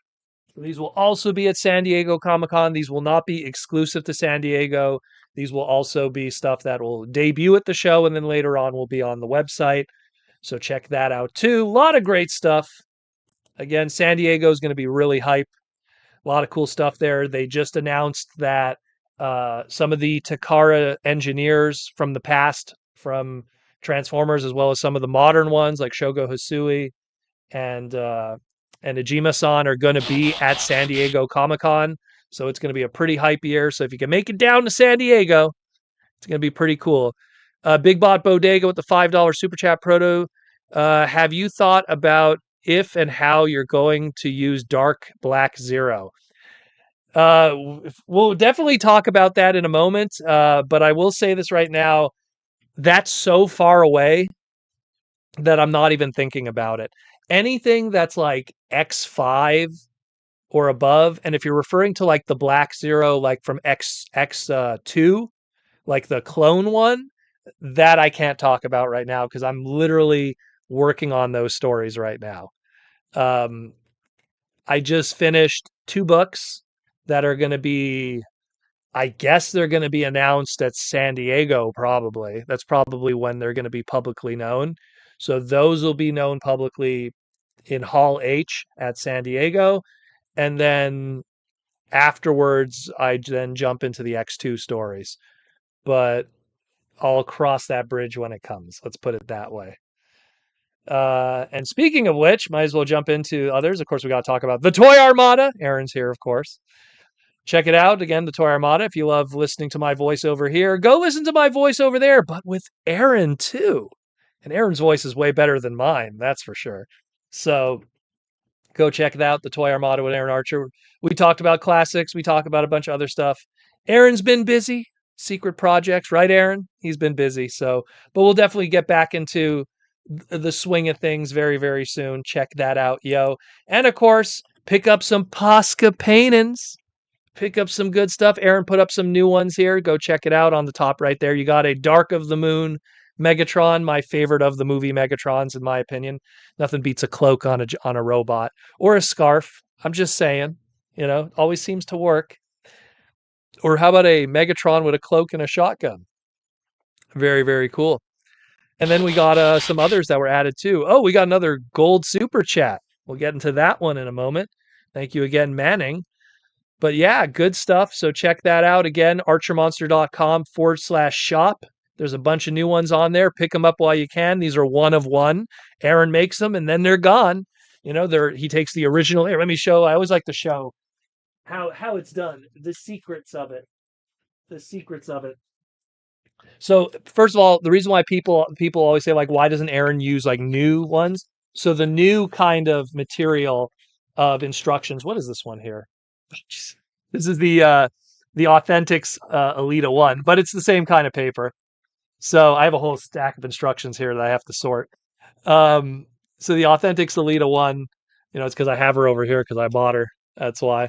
These will also be at San Diego Comic-Con. These will not be exclusive to San Diego. These will also be stuff that will debut at the show and then later on will be on the website. So check that out too. A lot of great stuff. Again, San Diego is going to be really hype. A lot of cool stuff there. They just announced that some of the Takara engineers from the past, from Transformers, as well as some of the modern ones like Shogo Hisui and Ijima-san, are going to be at San Diego Comic-Con. So it's going to be a pretty hype year. So if you can make it down to San Diego, it's going to be pretty cool. Big Bot Bodega with the $5 Super Chat Proto. Have you thought about if and how you're going to use Dark Black Zero? We'll definitely talk about that in a moment. But I will say this right now. That's so far away that I'm not even thinking about it. Anything that's like X5 or above, and if you're referring to like the Black Zero, like from X2, like the clone one, that I can't talk about right now because I'm literally working on those stories right now. Um, I just finished 2 books that are going to be, I guess they're going to be announced at San Diego probably. That's probably when they're going to be publicly known. So those will be known publicly in Hall H at San Diego. And then afterwards, I then jump into the X2 stories. But I'll cross that bridge when it comes. Let's put it that way. And speaking of which, might as well jump into others. Of course, we got to talk about the Toy Armada. Aaron's here, of course. Check it out. Again, the Toy Armada. If you love listening to my voice over here, go listen to my voice over there, but with Aaron too. And Aaron's voice is way better than mine, that's for sure. So go check it out, the Toy Armada with Aaron Archer. We talked about classics. We talked about a bunch of other stuff. Aaron's been busy, secret projects, right, Aaron? He's been busy. So, but we'll definitely get back into the swing of things very, very soon. Check that out, yo. And of course, pick up some Posca paintings. Pick up some good stuff. Aaron put up some new ones here. Go check it out on the top right there. You got a Dark of the Moon Megatron, my favorite of the movie Megatrons, in my opinion. Nothing beats a cloak on a robot or a scarf. I'm just saying, always seems to work. Or how about a Megatron with a cloak and a shotgun? Very, very cool. And then we got some others that were added too. Oh, we got another gold super chat. We'll get into that one in a moment. Thank you again, Manning. But yeah, good stuff. So check that out again, archermonster.com/shop. There's a bunch of new ones on there. Pick them up while you can. These are one of one. Aaron makes them and then they're gone. He takes the original. Here, let me show. I always like to show how it's done. The secrets of it. The secrets of it. So first of all, the reason why people always say, like, why doesn't Aaron use like new ones? So the new kind of material of instructions. What is this one here? This is the Authentics Elita 1, but it's the same kind of paper. So I have a whole stack of instructions here that I have to sort. So the Authentics Elita 1, it's because I have her over here because I bought her. That's why.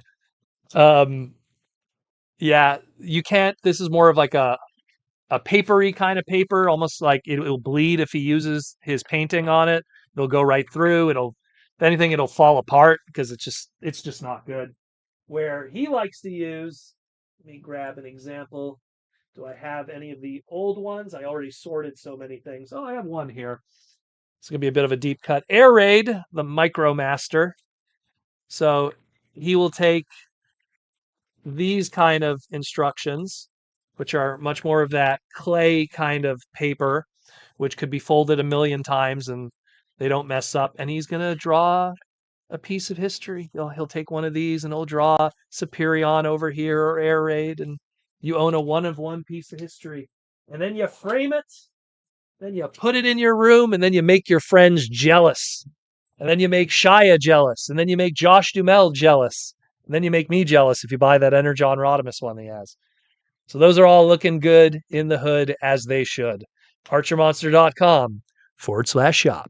Yeah, you can't. This is more of like a papery kind of paper, almost like it'll bleed if he uses his painting on it. It'll go right through. If anything, it'll fall apart because it's just not good. Where he likes to use, let me grab an example. Do I have any of the old ones? I already sorted so many things. Oh, I have one here. It's going to be a bit of a deep cut. Air Raid, the Micromaster. So he will take these kind of instructions, which are much more of that clay kind of paper, which could be folded a million times and they don't mess up. And he's going to draw a piece of history. He'll take one of these and he'll draw Superion over here or Air Raid, and you own a one of one piece of history. And then you frame it, then you put it in your room, and then you make your friends jealous. And then you make Shia jealous, and then you make Josh Dumel jealous, and then you make me jealous if you buy that Energon Rodimus one he has. So those are all looking good in the hood as they should. archermonster.com/shop.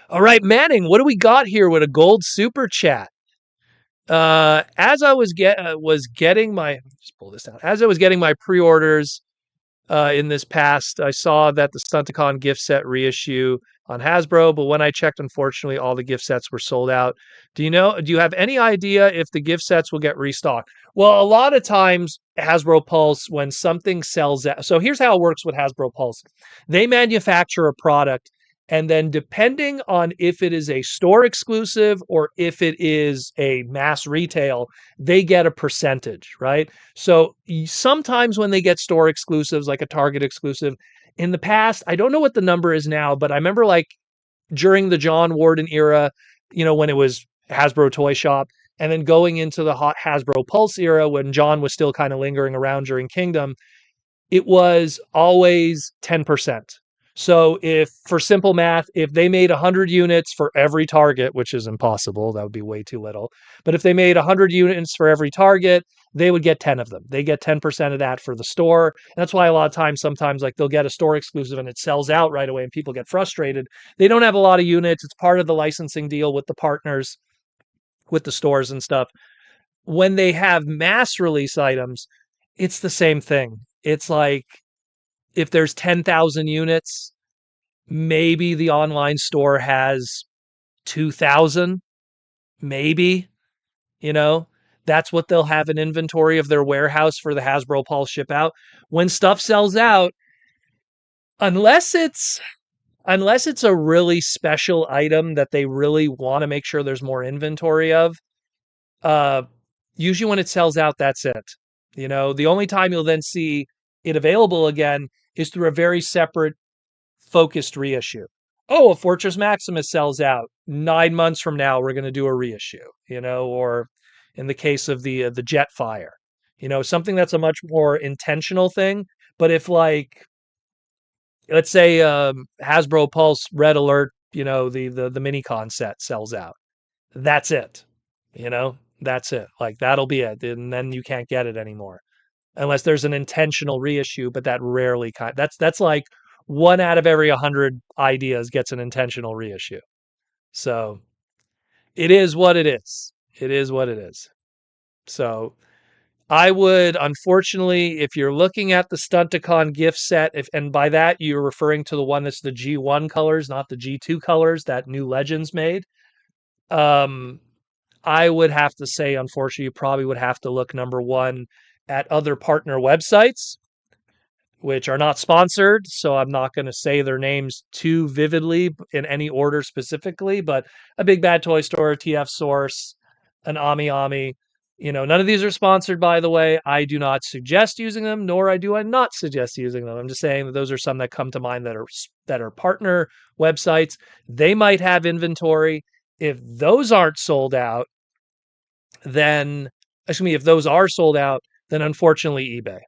All right, Manning, what do we got here with a gold super chat? As I was getting my, just pull this out. As I was getting my pre-orders in this past, I saw that the Stunticon gift set reissue on Hasbro, but when I checked, unfortunately, all the gift sets were sold out. Do you have any idea if the gift sets will get restocked? Well, a lot of times Hasbro Pulse, when something sells out, so here's how it works with Hasbro Pulse. They manufacture a product, and then depending on if it is a store exclusive or if it is a mass retail, they get a percentage, right? So sometimes when they get store exclusives, like a Target exclusive, in the past, I don't know what the number is now, but I remember like during the John Warden era, when it was Hasbro Toy Shop, and then going into the hot Hasbro Pulse era when John was still kind of lingering around during Kingdom, it was always 10%. So if, for simple math, if they made 100 units for every target, which is impossible, that would be way too little. But if they made 100 units for every target, they would get 10 of them. They get 10% of that for the store. And that's why a lot of times, sometimes like they'll get a store exclusive and it sells out right away and people get frustrated. They don't have a lot of units. It's part of the licensing deal with the partners, with the stores and stuff. When they have mass release items, it's the same thing. It's like, if there's 10,000 units, maybe the online store has 2,000, maybe, you know, that's what they'll have in inventory of their warehouse for the Hasbro Pulse ship out. When stuff sells out, unless it's a really special item that they really want to make sure there's more inventory of, uh, usually when it sells out, that's it. You know, the only time you'll then see it available again is through a very separate, focused reissue. Oh, a Fortress Maximus sells out. 9 months from now, we're going to do a reissue, you know, or in the case of the Jetfire, you know, something that's a much more intentional thing. But if, like, let's say Hasbro Pulse Red Alert, you know, the Minicon set sells out, that's it. You know, that's it. Like, that'll be it, and then you can't get it anymore unless there's an intentional reissue. But that rarely that's like 1 out of every 100 ideas gets an intentional reissue. So it is what it is. It is what it is. So I would, unfortunately, if you're looking at the Stunticon gift set, and by that you're referring to the one that's the G1 colors, not the G2 colors that New Legends made, I would have to say, unfortunately, you probably would have to look, number one, at other partner websites, which are not sponsored, so I'm not going to say their names too vividly in any order specifically, but a Big Bad Toy Store, TF Source, an Ami Ami. You know, none of these are sponsored, by the way. I do not suggest using them, nor do I not suggest using them. I'm just saying that those are some that come to mind that are partner websites. They might have inventory. If those aren't sold out, then, if those are sold out, then unfortunately eBay.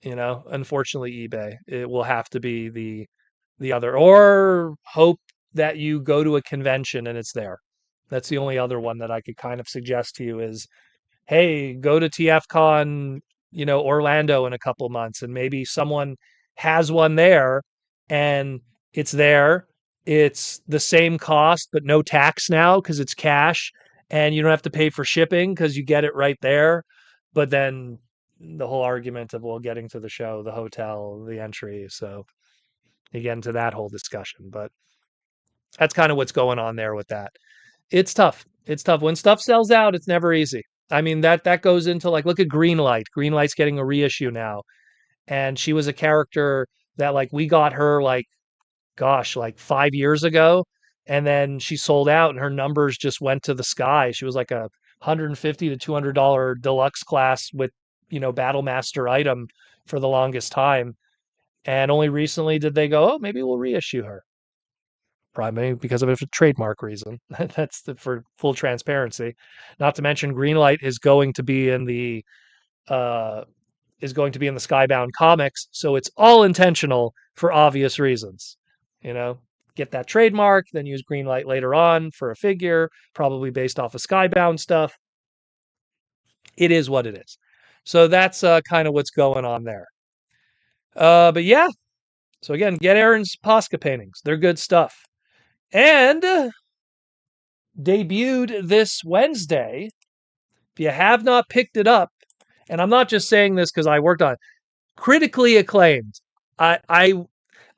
You know, unfortunately eBay. It will have to be the other, or hope that you go to a convention and it's there. That's the only other one that I could kind of suggest to you is, hey, go to TFCon, you know, Orlando in a couple months, and maybe someone has one there and it's there. It's the same cost, but no tax now because it's cash, and you don't have to pay for shipping because you get it right there. But then the whole argument of, well, getting to the show, the hotel, the entry. So you get into that whole discussion, but that's kind of what's going on there with that. It's tough. It's tough. When stuff sells out, it's never easy. I mean, that goes into, like, look at Greenlight. Greenlight's getting a reissue now. And she was a character that, like, we got her, like, gosh, like 5 years ago. And then she sold out and her numbers just went to the sky. She was like a $150 to $200 deluxe class with, you know, Battlemaster item for the longest time. And only recently did they go, oh, maybe we'll reissue her. Probably because of a trademark reason. That's for full transparency. Not to mention, Greenlight is going to be in the Skybound comics, so it's all intentional for obvious reasons. You know, get that trademark, then use Greenlight later on for a figure, probably based off of Skybound stuff. It is what it is. So that's kind of what's going on there. But yeah, so again, get Aaron's Posca paintings. They're good stuff. And debuted this Wednesday. If you have not picked it up, and I'm not just saying this because I worked on it, critically acclaimed. I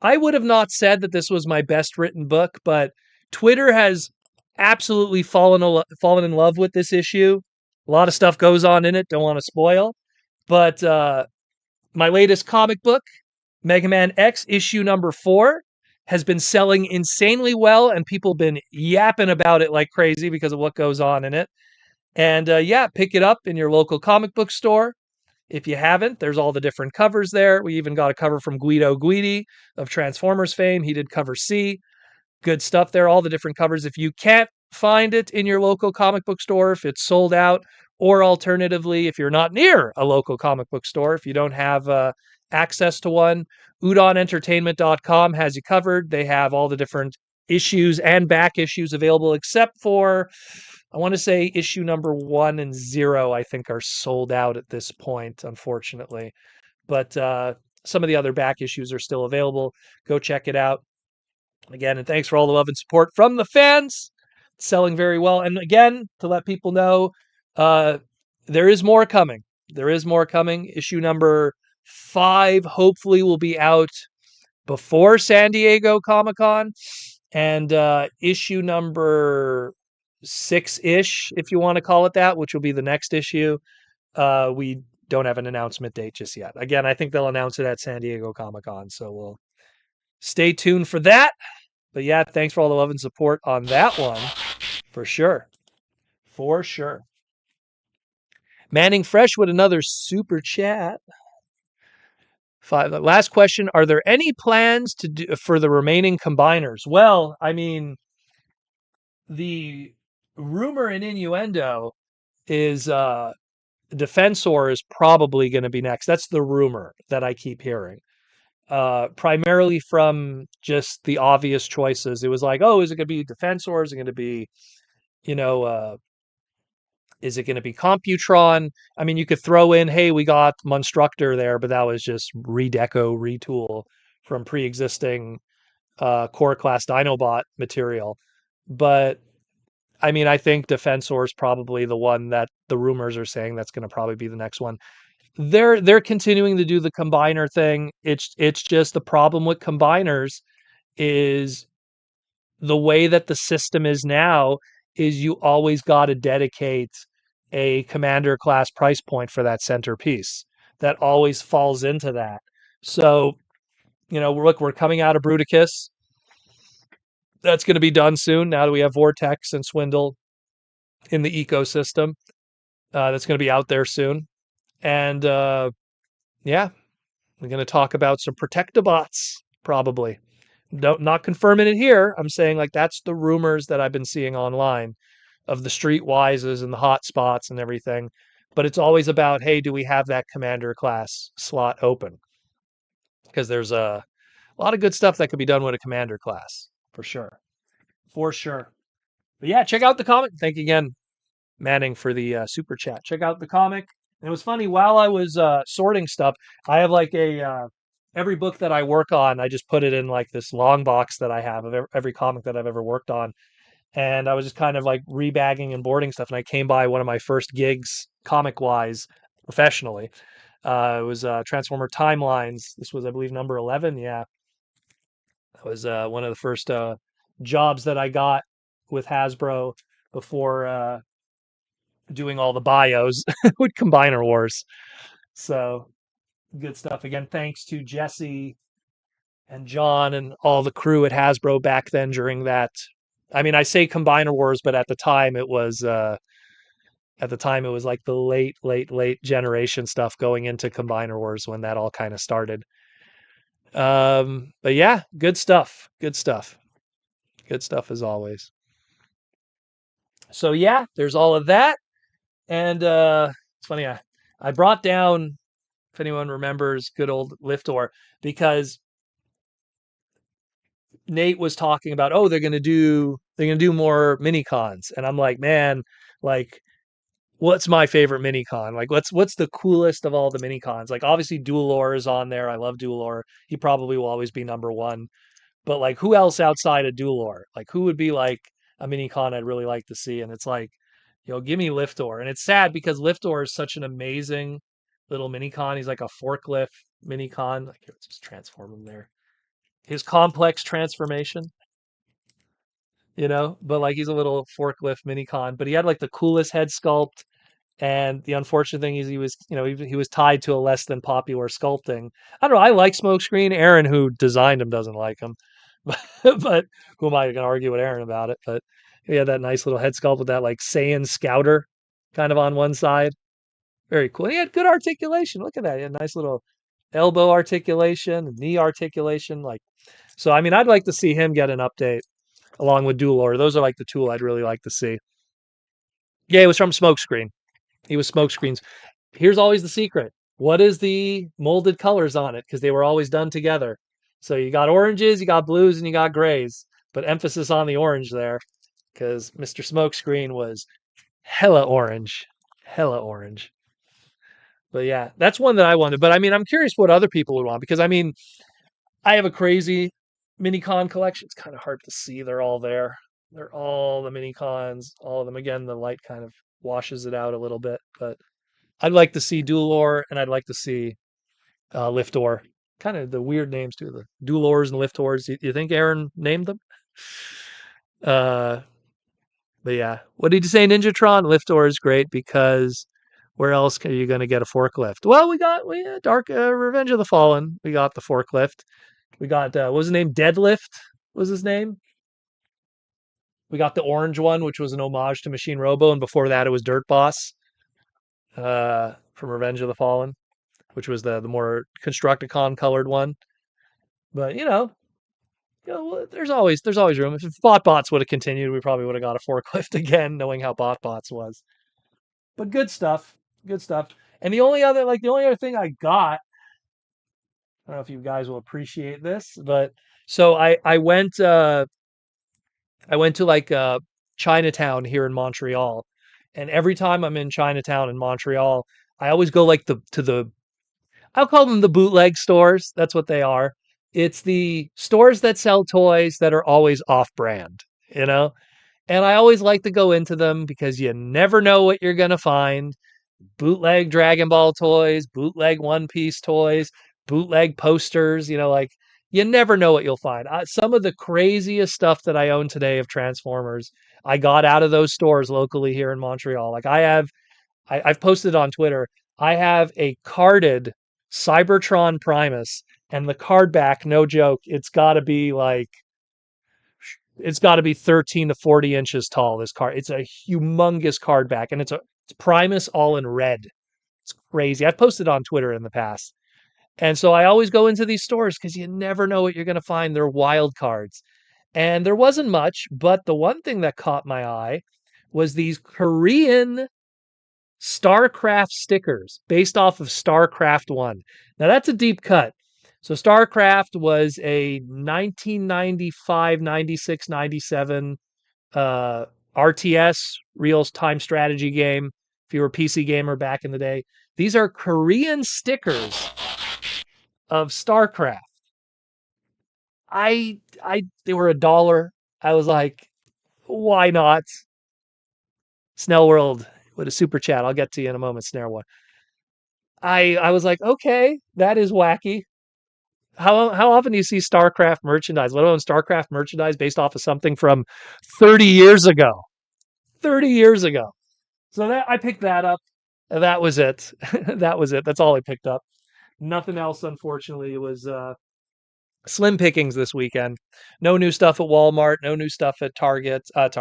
would have not said that this was my best written book, but Twitter has absolutely fallen in love with this issue. A lot of stuff goes on in it. Don't want to spoil. But my latest comic book, Mega Man X issue number 4, has been selling insanely well, and people have been yapping about it like crazy because of what goes on in it. And yeah, pick it up in your local comic book store. If you haven't, there's all the different covers there. We even got a cover from Guido Guidi of Transformers fame. He did cover C. Good stuff there, all the different covers. If you can't find it in your local comic book store, if it's sold out, or alternatively, if you're not near a local comic book store, if you don't have access to one, udonentertainment.com has you covered. They have all the different issues and back issues available, except for, I want to say, issue number 1 and 0, I think, are sold out at this point, unfortunately. But some of the other back issues are still available. Go check it out. Again, and thanks for all the love and support from the fans. It's selling very well. And again, to let people know, there is more coming. There is more coming. Issue number 5 hopefully will be out before San Diego Comic-Con, and issue number 6-ish, if you want to call it that, which will be the next issue. We don't have an announcement date just yet. Again, I think they'll announce it at San Diego Comic-Con, so we'll stay tuned for that. But yeah, thanks for all the love and support on that one, for sure. For sure. Manning Fresh with another super chat. 5. Last question. Are there any plans to do for the remaining combiners? Well, I mean, the rumor and innuendo is Defensor is probably going to be next. That's the rumor that I keep hearing. Primarily from just the obvious choices. It was like, oh, is it going to be Defensor? Is it going to be, is it going to be Computron? I mean, you could throw in, hey, we got Monstructor there, but that was just redeco, retool from pre-existing core class Dinobot material. But I mean, I think Defensor is probably the one that the rumors are saying that's going to probably be the next one. They're continuing to do the combiner thing. It's just the problem with combiners is the way that the system is now is you always got to dedicate a commander class price point for that centerpiece. That always falls into that. So, look, we're coming out of Bruticus. That's going to be done soon. Now that we have Vortex and Swindle in the ecosystem, that's going to be out there soon. And yeah, we're going to talk about some Protectobots probably. Not confirming it here. I'm saying like that's the rumors that I've been seeing online of the Streetwises and the hotspots and everything. But it's always about, hey, do we have that commander class slot open? Because there's a lot of good stuff that could be done with a commander class, for sure. For sure. But yeah, check out the comic. Thank you again, Manning, for the super chat. Check out the comic. And it was funny, while I was sorting stuff, I have like every book that I work on, I just put it in like this long box that I have of every comic that I've ever worked on. And I was just kind of like rebagging and boarding stuff. And I came by one of my first gigs, comic wise, professionally. It was Transformer Timelines. This was, I believe, number 11. Yeah. That was one of the first jobs that I got with Hasbro before doing all the bios with Combiner Wars. So good stuff. Again, thanks to Jesse and John and all the crew at Hasbro back then during that. I mean, I say Combiner Wars, but at the time it was like the late generation stuff going into Combiner Wars when that all kind of started. But yeah, good stuff. Good stuff. Good stuff as always. So yeah, there's all of that. And it's funny, I brought down, if anyone remembers, good old Liftor, because Nate was talking about, oh, they're gonna do more Minicons. And I'm like, man, like, what's my favorite Minicon? Like, what's the coolest of all the Minicons? Like, obviously Dualor is on there. I love Dualor. He probably will always be number one. But like, who else outside of Dualor? Like, who would be like a Minicon I'd really like to see? And it's like, give me Liftor. And it's sad because Liftor is such an amazing little Minicon. He's like a forklift Minicon. Like, let's just transform him there. His complex transformation, but like he's a little forklift Minicon. But he had like the coolest head sculpt. And the unfortunate thing is he was, he was tied to a less than popular sculpting. I don't know. I like Smokescreen. Aaron, who designed him, doesn't like him. But who am I going to argue with Aaron about it? But he had that nice little head sculpt with that like Saiyan Scouter kind of on one side. Very cool. He had good articulation. Look at that. He had nice little elbow articulation, knee articulation. Like, so, I mean, I'd like to see him get an update along with Dualor. Those are like the two I'd really like to see. Yeah, it was from Smokescreen. He was Smokescreens. Here's always the secret. What is the molded colors on it? Because they were always done together. So you got oranges, you got blues, and you got grays. But emphasis on the orange there, because Mr. Smokescreen was hella orange. Hella orange. But yeah, that's one that I wanted. But I mean, I'm curious what other people would want. Because I mean, I have a crazy Minicon collection. It's kind of hard to see. They're all there. They're all the Minicons. All of them. Again, the light kind of washes it out a little bit. But I'd like to see Dualor, and I'd like to see lift ore. Kind of the weird names too, the dual ores and lift ores. You think Aaron named them? Uh, but yeah, what did you say, Ninjatron? Lift ore is great because where else are you going to get a forklift? Well, we had Dark Revenge of the Fallen. We got the forklift. We got what was his name? Deadlift was his name. We got the orange one, which was an homage to Machine Robo, and before that it was Dirt Boss from Revenge of the Fallen, which was the more Constructicon colored one. But there's always room. If BotBots would have continued, we probably would have got a forklift again, knowing how BotBots was. But good stuff, good stuff. And the only other thing I got, I don't know if you guys will appreciate this, but so I went to like Chinatown here in Montreal, and every time I'm in Chinatown in Montreal, I always go like to the I'll call them the bootleg stores. That's what they are. It's the stores that sell toys that are always off brand, you know? And I always like to go into them because you never know what you're going to find. Bootleg Dragon Ball toys, bootleg One Piece toys, bootleg posters, like you never know what you'll find. Some of the craziest stuff that I own today of Transformers, I got out of those stores locally here in Montreal. Like I've posted on Twitter, I have a carded Cybertron Primus, and the card back, no joke, it's got to be 13 to 40 inches tall. This card, it's a humongous card back, and it's Primus all in red. It's crazy. I've posted on Twitter in the past. And so I always go into these stores because you never know what you're going to find. They're wild cards. And there wasn't much, but the one thing that caught my eye was these Korean StarCraft stickers based off of StarCraft 1. Now that's a deep cut. So StarCraft was a 1995, 96, 97 RTS, real-time strategy game. If you were a PC gamer back in the day, these are Korean stickers of StarCraft. They were $1. I was like, why not? Snell World with a super chat. I'll get to you in a moment, Snare One. I was like, okay, that is wacky. How often do you see StarCraft merchandise, let alone StarCraft merchandise based off of something from 30 years ago? 30 years ago. So I picked that up. And that was it. That was it. That's all I picked up. Nothing else, unfortunately. It was slim pickings this weekend. No new stuff at Walmart. No new stuff at Target. At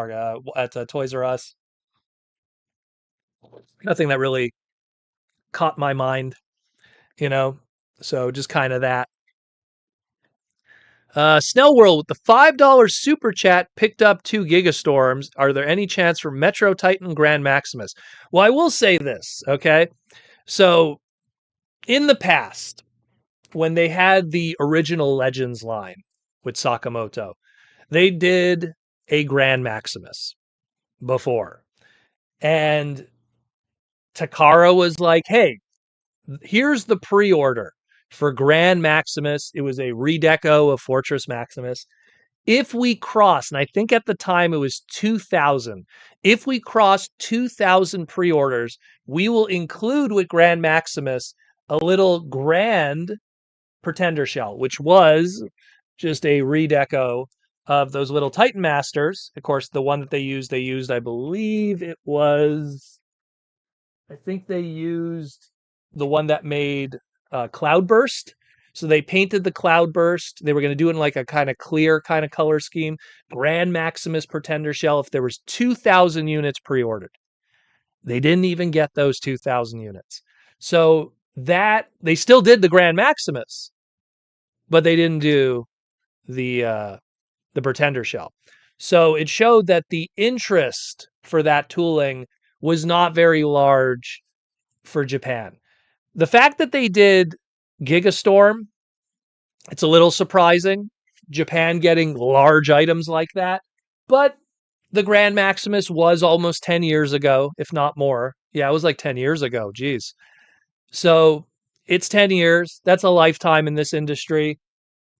Toys R Us. Nothing that really caught my mind, So just kind of that. Snell World with the $5 super chat picked up 2 Gigastorms. Are there any chance for Metro Titan Grand Maximus? Well, I will say this, okay? So in the past, when they had the original Legends line with Sakamoto, they did a Grand Maximus before. And Takara was like, hey, here's the pre-order for Grand Maximus. It was a redeco of Fortress Maximus. If we cross, and I think at the time it was 2,000, if we cross 2,000 pre-orders, we will include with Grand Maximus a little Grand Pretender shell, which was just a redeco of those little Titan Masters. Of course, the one that they used, I believe it was, I think they used the one that made Cloudburst. So they painted the Cloudburst. They were going to do it in like a kind of clear kind of color scheme. Grand Maximus Pretender shell. If there was 2,000 units pre-ordered, they didn't even get those 2,000 units. So that they still did the Grand Maximus, but they didn't do the Pretender shell. So it showed that the interest for that tooling was not very large for Japan. The fact that they did Gigastorm, it's a little surprising. Japan getting large items like that. But the Grand Maximus was almost 10 years ago, if not more. Yeah, it was like 10 years ago. Geez. So it's 10 years. That's a lifetime in this industry.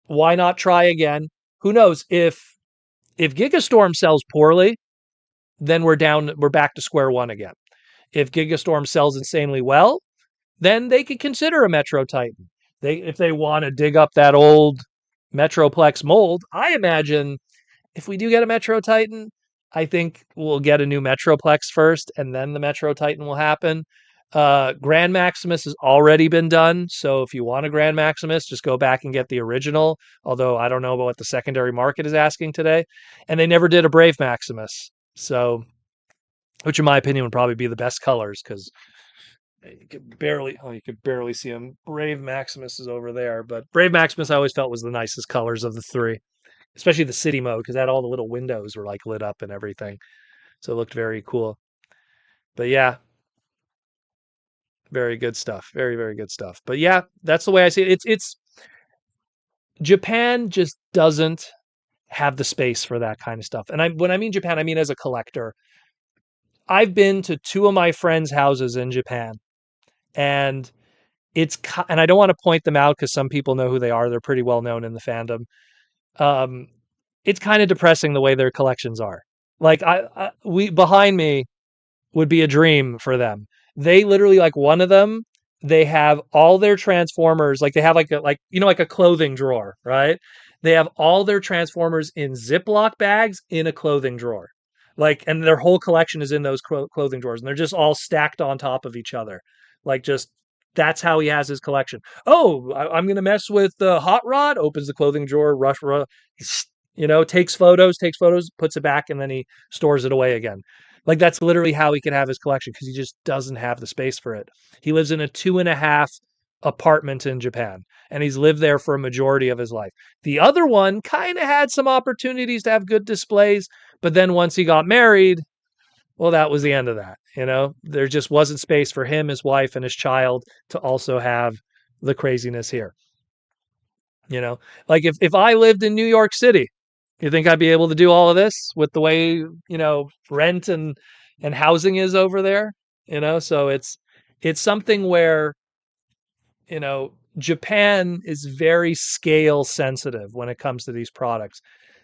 Why not try again? Who knows? If Gigastorm sells poorly, then we're back to square one again. If Gigastorm sells insanely well, then they could consider a Metro Titan. if they want to dig up that old Metroplex mold, I imagine if we do get a Metro Titan, I think we'll get a new Metroplex first, and then the Metro Titan will happen. Grand Maximus has already been done, so if you want a Grand Maximus, just go back and get the original, although I don't know about what the secondary market is asking today. And they never did a Brave Maximus, so, which in my opinion would probably be the best colors, because you could barely see them. Brave Maximus is over there, but Brave Maximus I always felt was the nicest colors of the three, especially the city mode, because that all the little windows were like lit up and everything, so it looked very cool. But yeah, very good stuff. Very, very good stuff. But yeah, that's the way I see it. It's Japan just doesn't have the space for that kind of stuff. And when I mean Japan, I mean as a collector. I've been to two of my friends' houses in Japan, and and I don't want to point them out because some people know who they are. They're pretty well known in the fandom. Um, it's kind of depressing the way their collections are. Like we behind me would be a dream for them. They literally, like, one of them, they have all their Transformers, like they have like a clothing drawer, right? They have all their Transformers in Ziploc bags in a clothing drawer. Like, and their whole collection is in those clothing drawers, and they're just all stacked on top of each other. Like, just that's how he has his collection. Oh, I'm gonna mess with the Hot Rod. Opens the clothing drawer, takes photos, puts it back, and then he stores it away again. Like, that's literally how he can have his collection, because he just doesn't have the space for it. He lives in a 2.5 apartment in Japan, and he's lived there for a majority of his life. The other one kind of had some opportunities to have good displays, but then once he got married, well, that was the end of that. There just wasn't space for him, his wife, and his child to also have the craziness here. Like if I lived in New York City, you think I'd be able to do all of this with the way, rent and housing is over there? So it's something where, Japan is very scale sensitive when it comes to these products.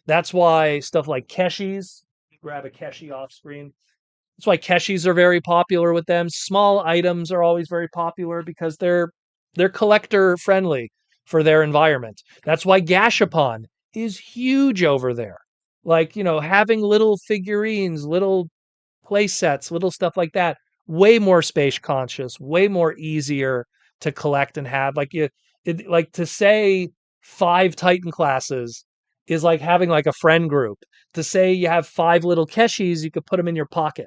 That's why stuff like Keshis, grab a Keshi off screen. That's why Keshis are very popular with them. Small items are always very popular because they're collector friendly for their environment. That's why Gashapon is huge over there. Like, having little figurines, little play sets, little stuff like that, way more space conscious, way more easier to collect and have. Like, like to say 5 Titan classes is like having like a friend group. To say you have 5 little Keshis, you could put them in your pocket.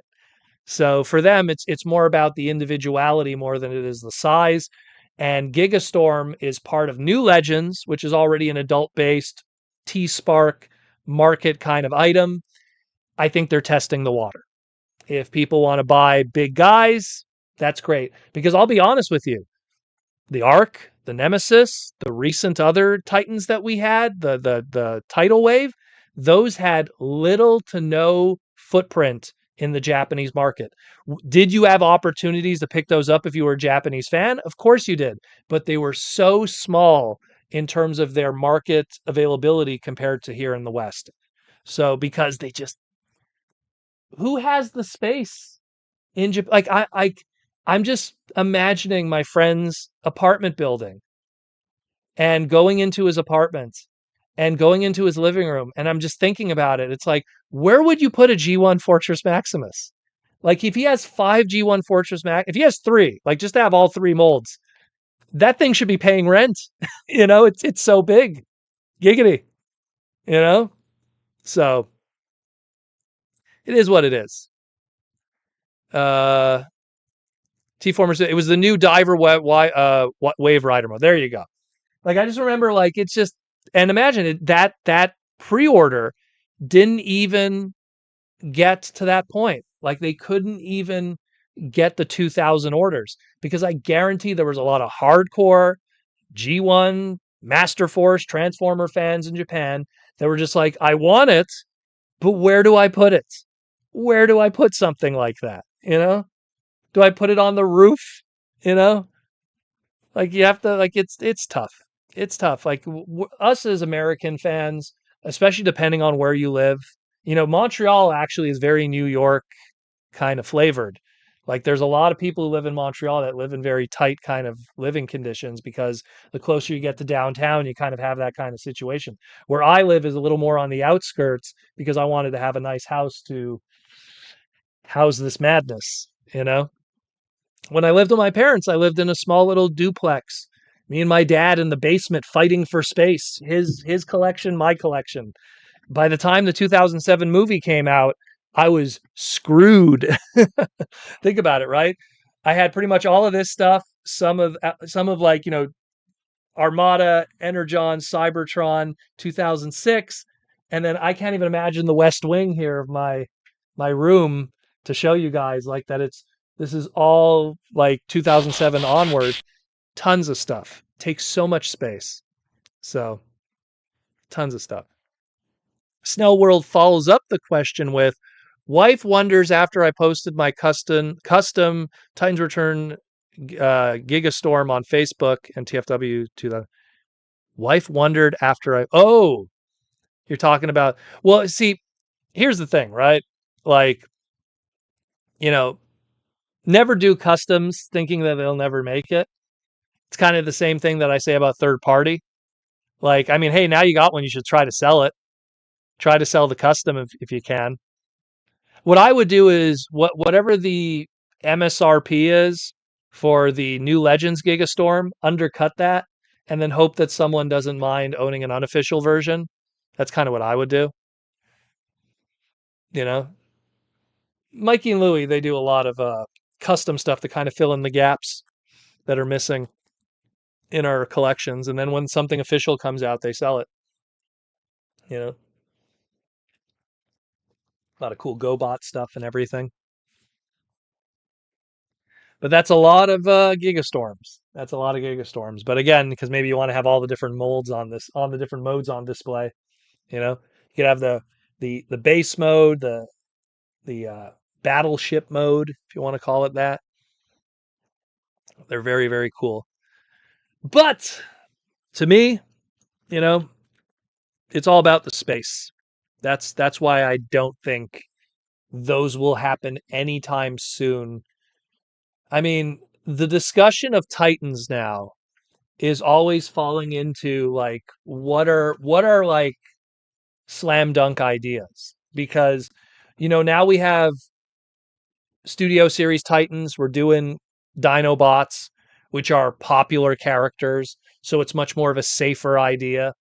So for them, it's more about the individuality more than it is the size. And Gigastorm is part of New Legends, which is already an adult-based T-Spark market kind of item. I think they're testing the water. If people want to buy big guys, that's great. Because I'll be honest with you, the Arc, the Nemesis, the recent other Titans that we had, the Tidal Wave, those had little to no footprint in the Japanese market. Did you have opportunities to pick those up if you were a Japanese fan? Of course you did, but they were so small in terms of their market availability compared to here in the West. So because who has the space in Japan? Like I'm just imagining my friend's apartment building and going into his apartment and going into his living room, and I'm just thinking about it. It's like, where would you put a G1 Fortress Maximus? Like, if he has 5 G1 Fortress Max, if he has 3, like, just to have all 3 molds, that thing should be paying rent. It's so big. Giggity. So it is what it is. T-Formers, it was the new Diver Wave Rider mode. There you go. Like, I just remember, like, it's just, and imagine it, that pre-order didn't even get to that point. Like, they couldn't even get the 2,000 orders, because I guarantee there was a lot of hardcore G1 Master Force Transformer fans in Japan that were just like, I want it, but where do I put it? Where do I put something like that? Do I put it on the roof? Like, you have to, like, it's tough. It's tough. Like, us as American fans, especially depending on where you live, Montreal actually is very New York kind of flavored. Like there's a lot of people who live in Montreal that live in very tight kind of living conditions because the closer you get to downtown, you kind of have that kind of situation. Where I live is a little more on the outskirts because I wanted to have a nice house to house this madness, you know? When I lived with my parents, I lived in a small little duplex. Me and my dad in the basement fighting for space. His collection, my collection. By the time the 2007 movie came out, I was screwed. Think about it, right? I had pretty much all of this stuff, some of like, Armada, Energon, Cybertron, 2006, and then I can't even imagine the West Wing here of my room to show you guys like that this is all like 2007 onward. Tons of stuff. Takes so much space. So, tons of stuff. Snell World follows up the question with wife wonders after I posted my custom Titans Return Gigastorm on Facebook and TFW to the wife wondered after you're talking about, well, see, here's the thing, right? Like, you know, never do customs thinking that they'll never make it. It's kind of the same thing that I say about third party. Like, I mean, hey, now you got one, you should try to sell it. Try to sell the custom if you can. What I would do is whatever the MSRP is for the new Legends Gigastorm, undercut that, and then hope that someone doesn't mind owning an unofficial version. That's kind of what I would do. You know, Mikey and Louie, they do a lot of custom stuff to kind of fill in the gaps that are missing in our collections, and then when something official comes out, they sell it. You know, a lot of cool GoBot stuff and everything. But that's a lot of Gigastorms. That's a lot of Gigastorms. But again, because maybe you want to have all the different molds on the different modes on display. You know, you could have the base mode, the battleship mode, if you want to call it that. They're very, very cool. But to me, you know, it's all about the space. That's why I don't think those will happen anytime soon. I mean, the discussion of Titans now is always falling into like what are like slam dunk ideas, because now we have Studio Series Titans. We're doing Dinobots, which are popular characters, so it's much more of a safer idea.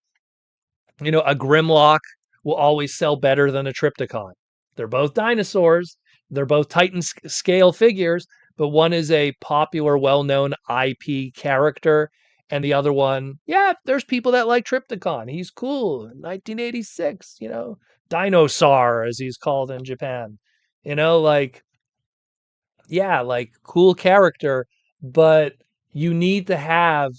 A Grimlock will always sell better than a Trypticon. They're both dinosaurs, they're both Titan scale figures, but one is a popular, well-known IP character, and the other one, yeah, there's people that like Trypticon. He's cool. 1986, Dinosaur, as he's called in Japan. Like, yeah, like cool character, but you need to have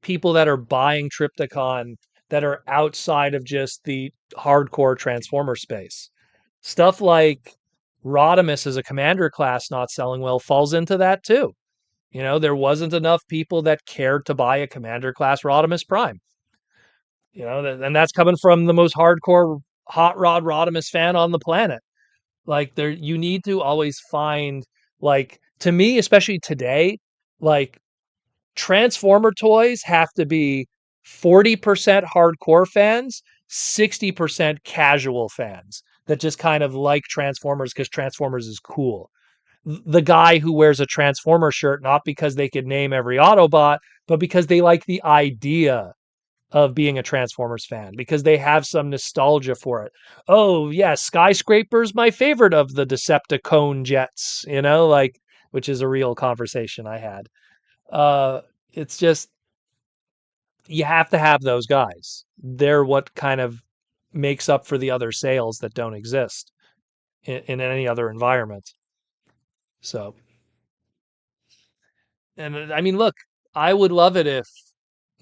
people that are buying Trypticon that are outside of just the hardcore Transformer space. Stuff like Rodimus as a commander class not selling well falls into that too. There wasn't enough people that cared to buy a commander class Rodimus Prime. And that's coming from the most hardcore hot rod Rodimus fan on the planet. Like you need to always find, like, to me, especially today, like Transformer toys have to be 40% hardcore fans, 60% casual fans that just kind of like Transformers because Transformers is cool. The guy who wears a Transformer shirt, not because they could name every Autobot, but because they like the idea of being a Transformers fan, because they have some nostalgia for it. Oh, yeah, Skyscraper's my favorite of the Decepticon jets, like, which is a real conversation I had. It's just, you have to have those guys. They're what kind of makes up for the other sales that don't exist in any other environment. So, and I mean, look, I would love it if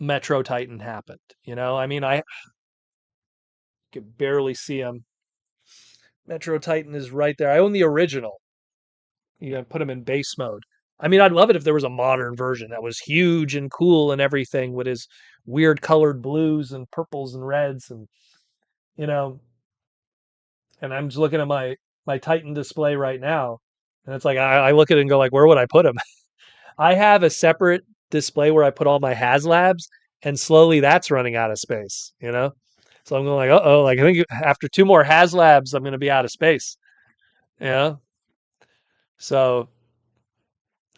Metro Titan happened. I mean, I could barely see him. Metro Titan is right there. I own the original. You gotta put him in base mode. I mean, I'd love it if there was a modern version that was huge and cool and everything with his weird colored blues and purples and reds and you know. And I'm just looking at my Titan display right now. And it's like I look at it and go like, where would I put them? I have a separate display where I put all my HasLabs, and slowly that's running out of space, you know? So I'm going like, uh-oh, like I think after 2 more HasLabs, I'm going to be out of space, you know? So,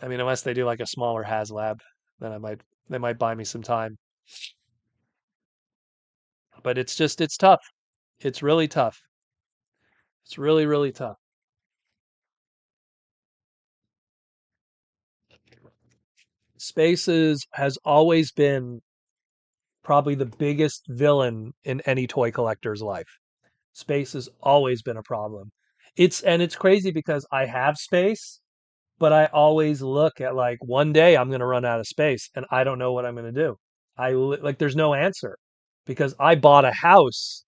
I mean, unless they do like a smaller HasLab, then they might buy me some time. But it's tough. It's really tough. It's really, really tough. Spaces has always been probably the biggest villain in any toy collector's life. Space has always been a problem. It's crazy because I have space, but I always look at like one day I'm going to run out of space and I don't know what I'm going to do. Like there's no answer because I bought a house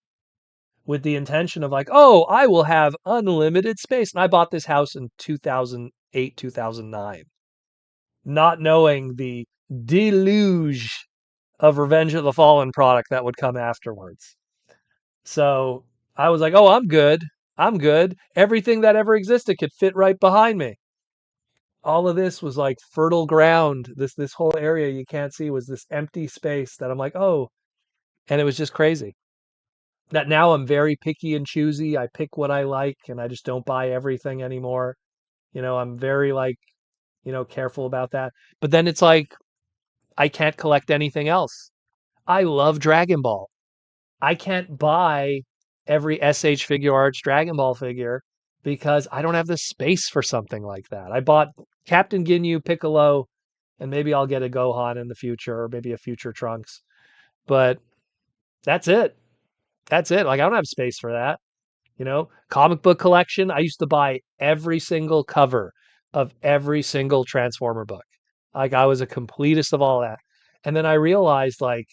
with the intention of like, oh, I will have unlimited space. And I bought this house in 2008, 2009, not knowing the deluge of Revenge of the Fallen product that would come afterwards. So I was like, oh, I'm good. I'm good. Everything that ever existed could fit right behind me. All of this was like fertile ground. This whole area you can't see was this empty space that I'm like, oh, and it was just crazy. That now I'm very picky and choosy. I pick what I like and I just don't buy everything anymore. I'm very like, careful about that. But then it's like I can't collect anything else. I love Dragon Ball. I can't buy every SH Figure Arts Dragon Ball figure because I don't have the space for something like that. I bought Captain Ginyu, Piccolo, and maybe I'll get a Gohan in the future or maybe a future Trunks. But that's it. That's it. Like I don't have space for that. Comic book collection. I used to buy every single cover of every single Transformer book. Like I was a completist of all that. And then I realized like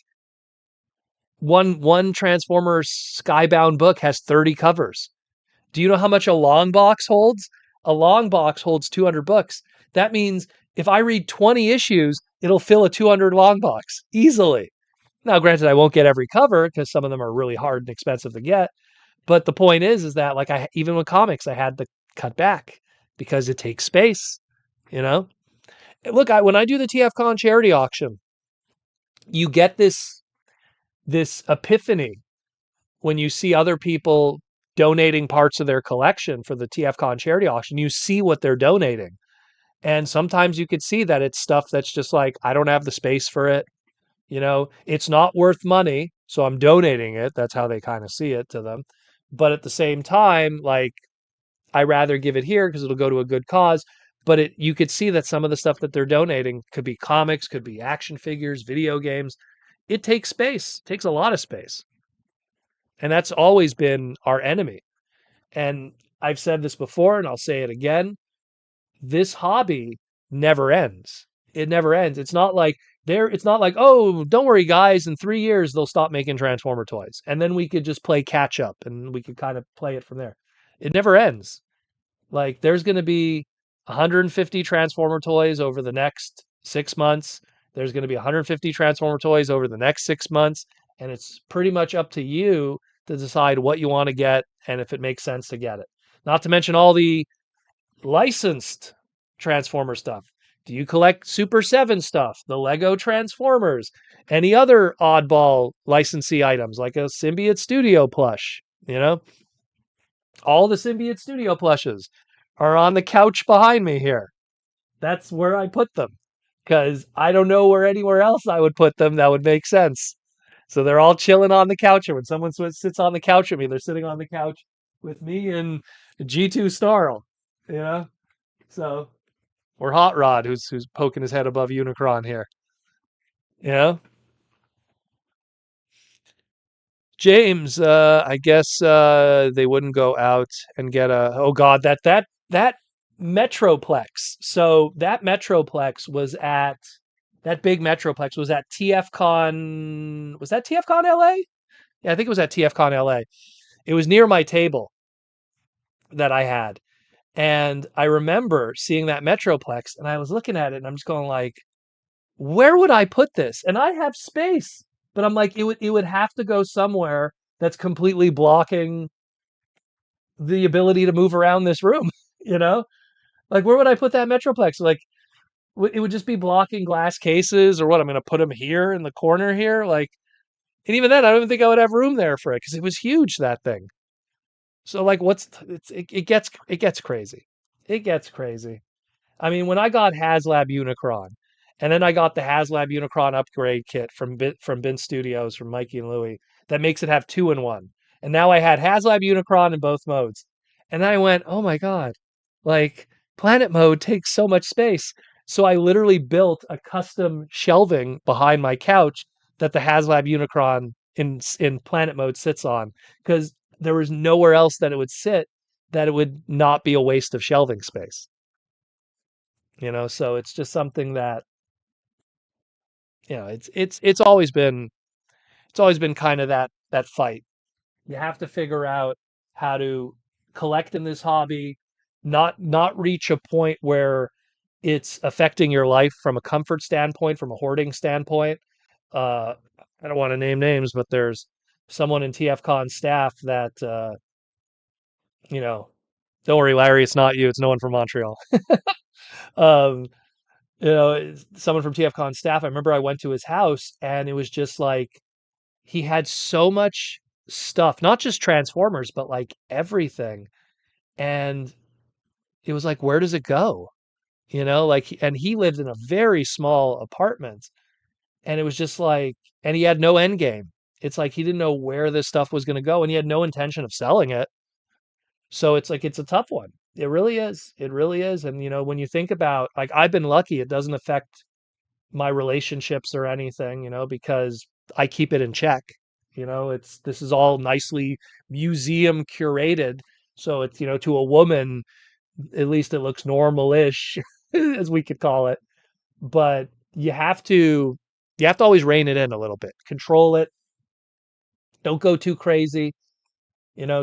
one Transformer Skybound book has 30 covers. Do you know how much a long box holds? A long box holds 200 books. That means if I read 20 issues, it'll fill a 200 long box easily. Now, granted, I won't get every cover because some of them are really hard and expensive to get. But the point is that like even with comics, I had to cut back because it takes space. You know, look, when I do the TFCon charity auction, you get this epiphany when you see other people donating parts of their collection for the TFCon charity auction. You see what they're donating, and sometimes you could see that it's stuff that's just like I don't have the space for it. It's not worth money, so I'm donating it. That's how they kind of see it to them. But at the same time, like I rather give it here because it'll go to a good cause. But you could see that some of the stuff that they're donating could be comics, could be action figures, video games. It takes space, takes a lot of space. And that's always been our enemy. And I've said this before and I'll say it again. This hobby never ends. It never ends. It's not like, oh, don't worry, guys, in 3 years they'll stop making Transformer toys. And then we could just play catch up and we could kind of play it from there. It never ends. Like there's gonna be 150 Transformer toys over the next 6 months. There's gonna be 150 Transformer toys over the next 6 months. And it's pretty much up to you to decide what you want to get and if it makes sense to get it. Not to mention all the licensed Transformer stuff. Do you collect Super 7 stuff, the Lego Transformers, any other oddball licensee items like a Symbiote Studio plush? All the Symbiote Studio plushes are on the couch behind me here. That's where I put them because I don't know where anywhere else I would put them that would make sense. So they're all chilling on the couch. And when someone sits on the couch with me, they're sitting on the couch with me and G2 Snarl, you know? So, or Hot Rod, who's poking his head above Unicron here. You know? James, I guess they wouldn't go out and get oh God, that Metroplex. So that big Metroplex was at TFCon. Was that TFCon LA? Yeah, I think it was at TFCon LA. It was near my table that I had. And I remember seeing that Metroplex and I was looking at it and I'm just going like, where would I put this? And I have space, but I'm like, it would have to go somewhere that's completely blocking the ability to move around this room, you know? Like, where would I put that Metroplex? Like, it would just be blocking glass cases, or what? I'm going to put them here in the corner here, like, and even then, I don't even think I would have room there for it because it was huge, that thing. So, like, it gets crazy. It gets crazy. I mean, when I got HasLab Unicron, and then I got the HasLab Unicron upgrade kit from Bin Studios from Mikey and Louie that makes it have 2-in-1. And now I had HasLab Unicron in both modes. And then I went, oh my God, like planet mode takes so much space. So I literally built a custom shelving behind my couch that the HasLab Unicron in planet mode sits on, because there was nowhere else that it would sit that it would not be a waste of shelving space. So it's just something that, it's always been kind of that fight. You have to figure out how to collect in this hobby, not reach a point where it's affecting your life from a comfort standpoint, from a hoarding standpoint. uh I don't want to name names, but there's someone in TFCon staff that, you know don't worry, Larry, it's not you, it's no one from Montreal. um Someone from TFCon staff, I remember I went to his house and it was just like he had so much stuff, not just Transformers, but like everything. And it was like, where does it go? Like, and he lived in a very small apartment, and it was just like, and he had no end game. It's like he didn't know where this stuff was going to go, and he had no intention of selling it. So it's like, it's a tough one. It really is. It really is. And, when you think about, like, I've been lucky, it doesn't affect my relationships or anything, because I keep it in check. This is all nicely museum curated. So it's, to a woman, at least it looks normal-ish, as we could call it. But you have to always rein it in a little bit, control it. Don't go too crazy.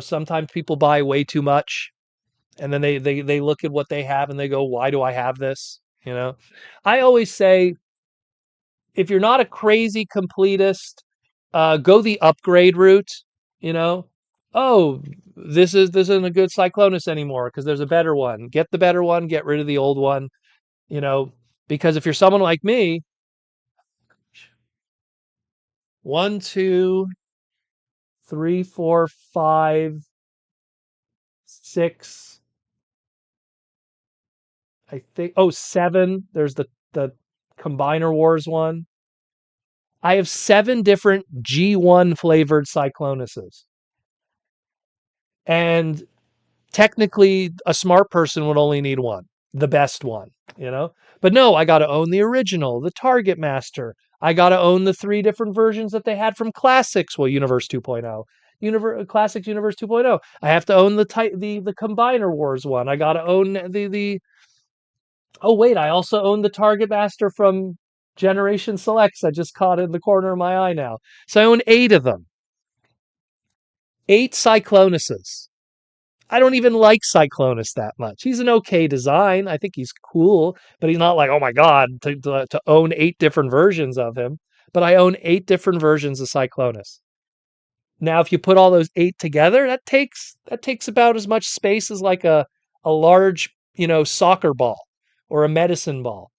Sometimes people buy way too much, and then they look at what they have and they go, why do I have this? I always say, if you're not a crazy completist, go the upgrade route. You know, oh, this isn't a good Cyclonus anymore because there's a better one. Get the better one. Get rid of the old one. You know, because if you're someone like me, one, two, three, four, five, six, I think. Oh, seven. There's the Combiner Wars one. I have 7 different G1 flavored Cyclonuses. And technically, a smart person would only need one, the best one, you know? But no, I got to own the original, the Target Master. I got to own the 3 different versions that they had from Classics, well, Universe 2.0. Classics Universe 2.0. I have to own the Combiner Wars one. I got to own the Oh wait, I also own the Target Master from Generation Selects. I just caught it in the corner of my eye now. So I own 8 of them. 8 Cyclonuses. I don't even like Cyclonus that much. He's an okay design. I think he's cool, but he's not like, oh my God, to own 8 different versions of him. But I own 8 different versions of Cyclonus. Now, if you put all those 8 together, that takes about as much space as like a large, soccer ball or a medicine ball.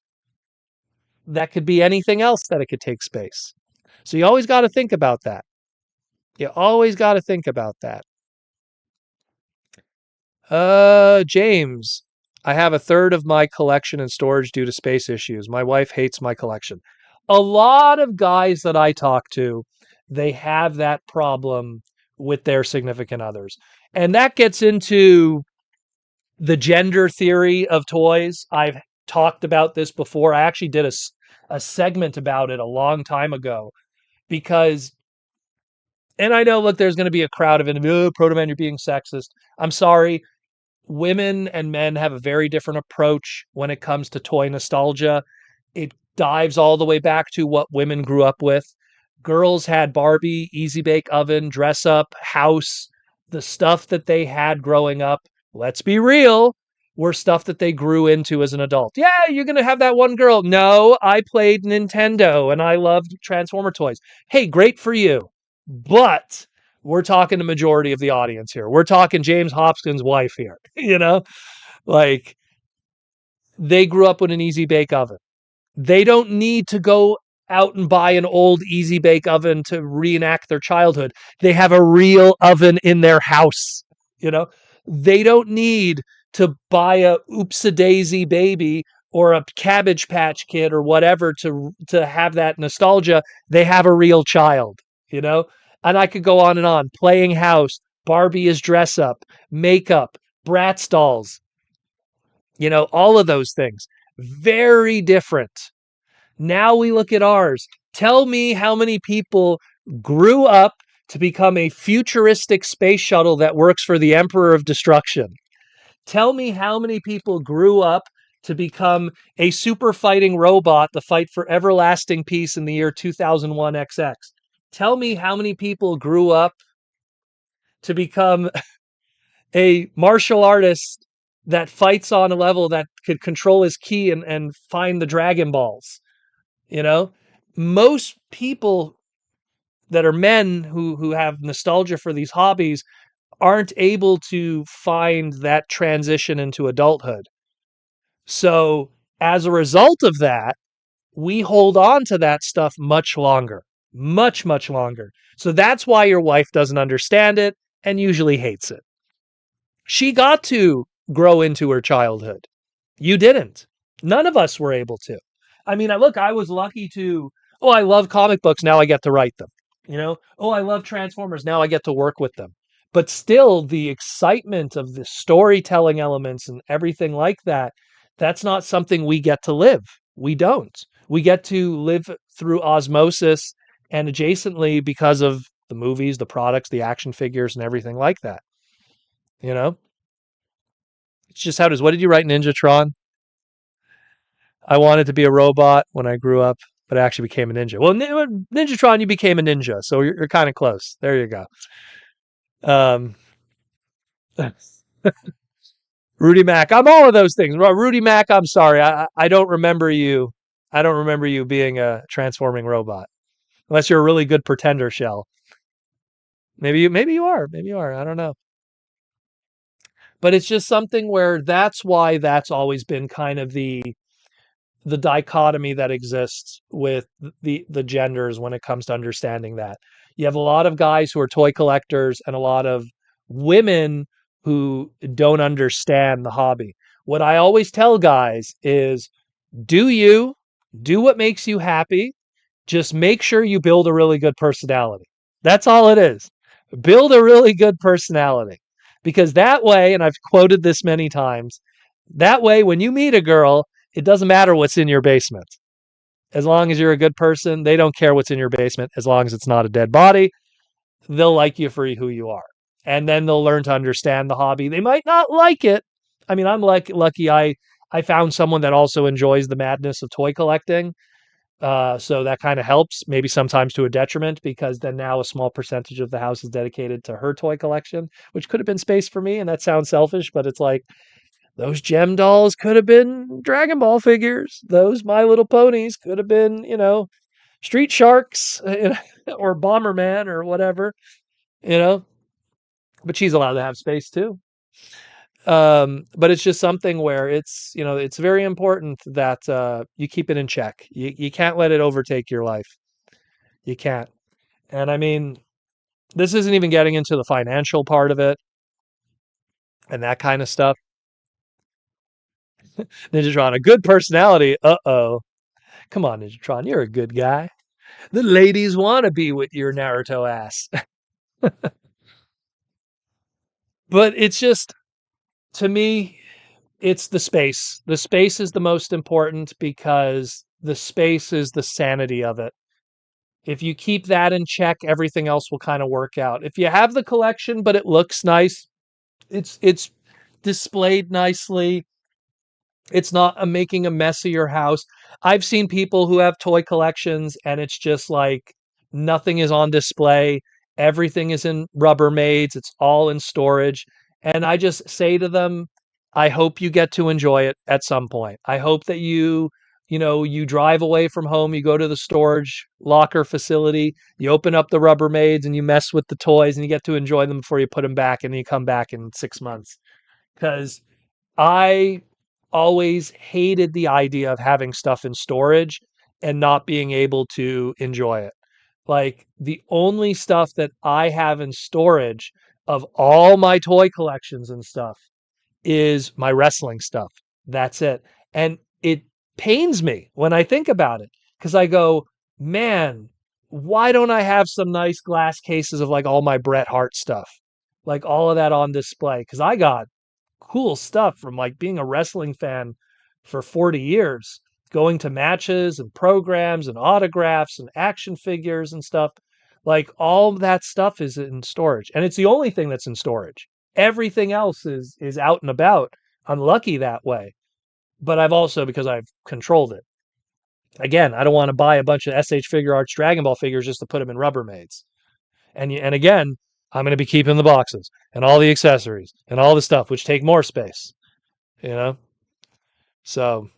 That could be anything else that it could take space. So you always got to think about that. You always got to think about that. James, I have a third of my collection in storage due to space issues. My wife hates my collection. A lot of guys that I talk to, they have that problem with their significant others. And that gets into the gender theory of toys. I've talked about this before. I actually did a segment about it a long time ago, because, and I know, look, there's going to be a crowd of it. Oh, Proto Man, you're being sexist. I'm sorry. Women and men have a very different approach when it comes to toy nostalgia. It dives all the way back to what women grew up with. Girls had Barbie, Easy Bake Oven, Dress Up, House. The stuff that they had growing up, let's be real, were stuff that they grew into as an adult. Yeah, you're going to have that one girl. No, I played Nintendo and I loved Transformer toys. Hey, great for you. But we're talking the majority of the audience here. We're talking James Hopkins' wife here, like, they grew up with an easy bake oven. They don't need to go out and buy an old easy bake oven to reenact their childhood. They have a real oven in their house. You know, they don't need to buy a Oops-a-Daisy baby or a Cabbage Patch Kid or whatever to have that nostalgia. They have a real child, you know? And I could go on and on. Playing house, Barbie is dress up, makeup, Bratz dolls, you know, all of those things. Very different. Now we look at ours. Tell me how many people grew up to become a futuristic space shuttle that works for the Emperor of Destruction. Tell me how many people grew up to become a super fighting robot to fight for everlasting peace in the year 2001 XX. Tell me how many people grew up to become a martial artist that fights on a level that could control his ki and find the Dragon Balls. You know, most people that are men who have nostalgia for these hobbies aren't able to find that transition into adulthood. So as a result of that, we hold on to that stuff much longer, much, much longer. So that's why your wife doesn't understand it and usually hates it. She got to grow into her childhood. You didn't. None of us were able to. I mean, I was lucky to, oh, I love comic books. Now I get to write them. You know, oh, I love Transformers. Now I get to work with them. But still, the excitement of the storytelling elements and everything like that, that's not something we get to live. We don't. We get to live through osmosis and adjacently because of the movies, the products, the action figures, and everything like that. You know, it's just how it is. What did you write, Ninjatron? I wanted to be a robot when I grew up, but I actually became a ninja. Well, Ninjatron, you became a ninja, so you're kind of close. There you go. Um, Rudy Mack, I'm all of those things. Well, Rudy Mack, I'm sorry, I don't remember you. I don't remember you being a transforming robot, unless you're a really good pretender shell. Maybe you are. Maybe you are. I don't know. But it's just something where that's why that's always been kind of the dichotomy that exists with the genders when it comes to understanding that. You have a lot of guys who are toy collectors and a lot of women who don't understand the hobby. What I always tell guys is do you, do what makes you happy, just make sure you build a really good personality. That's all it is. Build a really good personality. Because that way, and I've quoted this many times, that way when you meet a girl, it doesn't matter what's in your basement. As long as you're a good person, they don't care what's in your basement. As long as it's not a dead body, they'll like you for who you are. And then they'll learn to understand the hobby. They might not like it. I mean, I'm lucky I found someone that also enjoys the madness of toy collecting. So that kind of helps, maybe sometimes to a detriment, because then now a small percentage of the house is dedicated to her toy collection, which could have been space for me. And that sounds selfish, but it's like, those gem dolls could have been Dragon Ball figures. Those My Little Ponies could have been, Street Sharks or Bomberman or whatever, you know. But she's allowed to have space too. But it's just something where it's very important that you keep it in check. You can't let it overtake your life. You can't. And I mean, this isn't even getting into the financial part of it and that kind of stuff. Ninjatron, a good personality. Uh-oh. Come on, Ninjatron, you're a good guy. The ladies want to be with your Naruto ass. But it's just, to me, it's the space. The space is the most important because the space is the sanity of it. If you keep that in check, everything else will kind of work out. If you have the collection, but it looks nice, it's displayed nicely, it's not making a mess of your house. I've seen people who have toy collections and it's just like nothing is on display. Everything is in Rubbermaids. It's all in storage. And I just say to them, I hope you get to enjoy it at some point. I hope that you drive away from home, you go to the storage locker facility, you open up the Rubbermaids and you mess with the toys and you get to enjoy them before you put them back and you come back in 6 months. Because I always hated the idea of having stuff in storage and not being able to enjoy it. Like the only stuff that I have in storage of all my toy collections and stuff is my wrestling stuff. That's it. And it pains me when I think about it because I go, man, why don't I have some nice glass cases of like all my Bret Hart stuff? Like all of that on display? Because I got cool stuff from like being a wrestling fan for 40 years, going to matches and programs and autographs and action figures and stuff. Like all that stuff is in storage. And it's the only thing that's in storage. Everything else is out and about. I'm lucky that way. But I've also because I've controlled it. Again, I don't want to buy a bunch of SH Figure Arts Dragon Ball figures just to put them in Rubbermaids. And again, I'm going to be keeping the boxes and all the accessories and all the stuff which take more space, you know? So,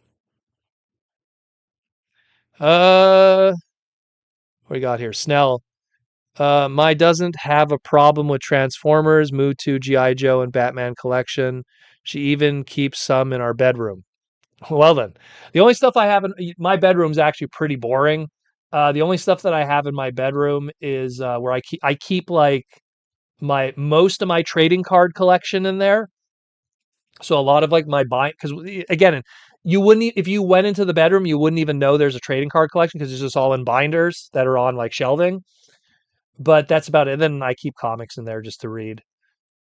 what we got here? Snell. My doesn't have a problem with Transformers, Mewtwo, G.I. Joe, and Batman collection. She even keeps some in our bedroom. Well then, the only stuff I have in my bedroom's actually pretty boring. The only stuff that I have in my bedroom is where I keep like my most of my trading card collection in there. So a lot of like my buy because again, you wouldn't if you went into the bedroom, you wouldn't even know there's a trading card collection because it's just all in binders that are on like shelving. But that's about it. And then I keep comics in there just to read,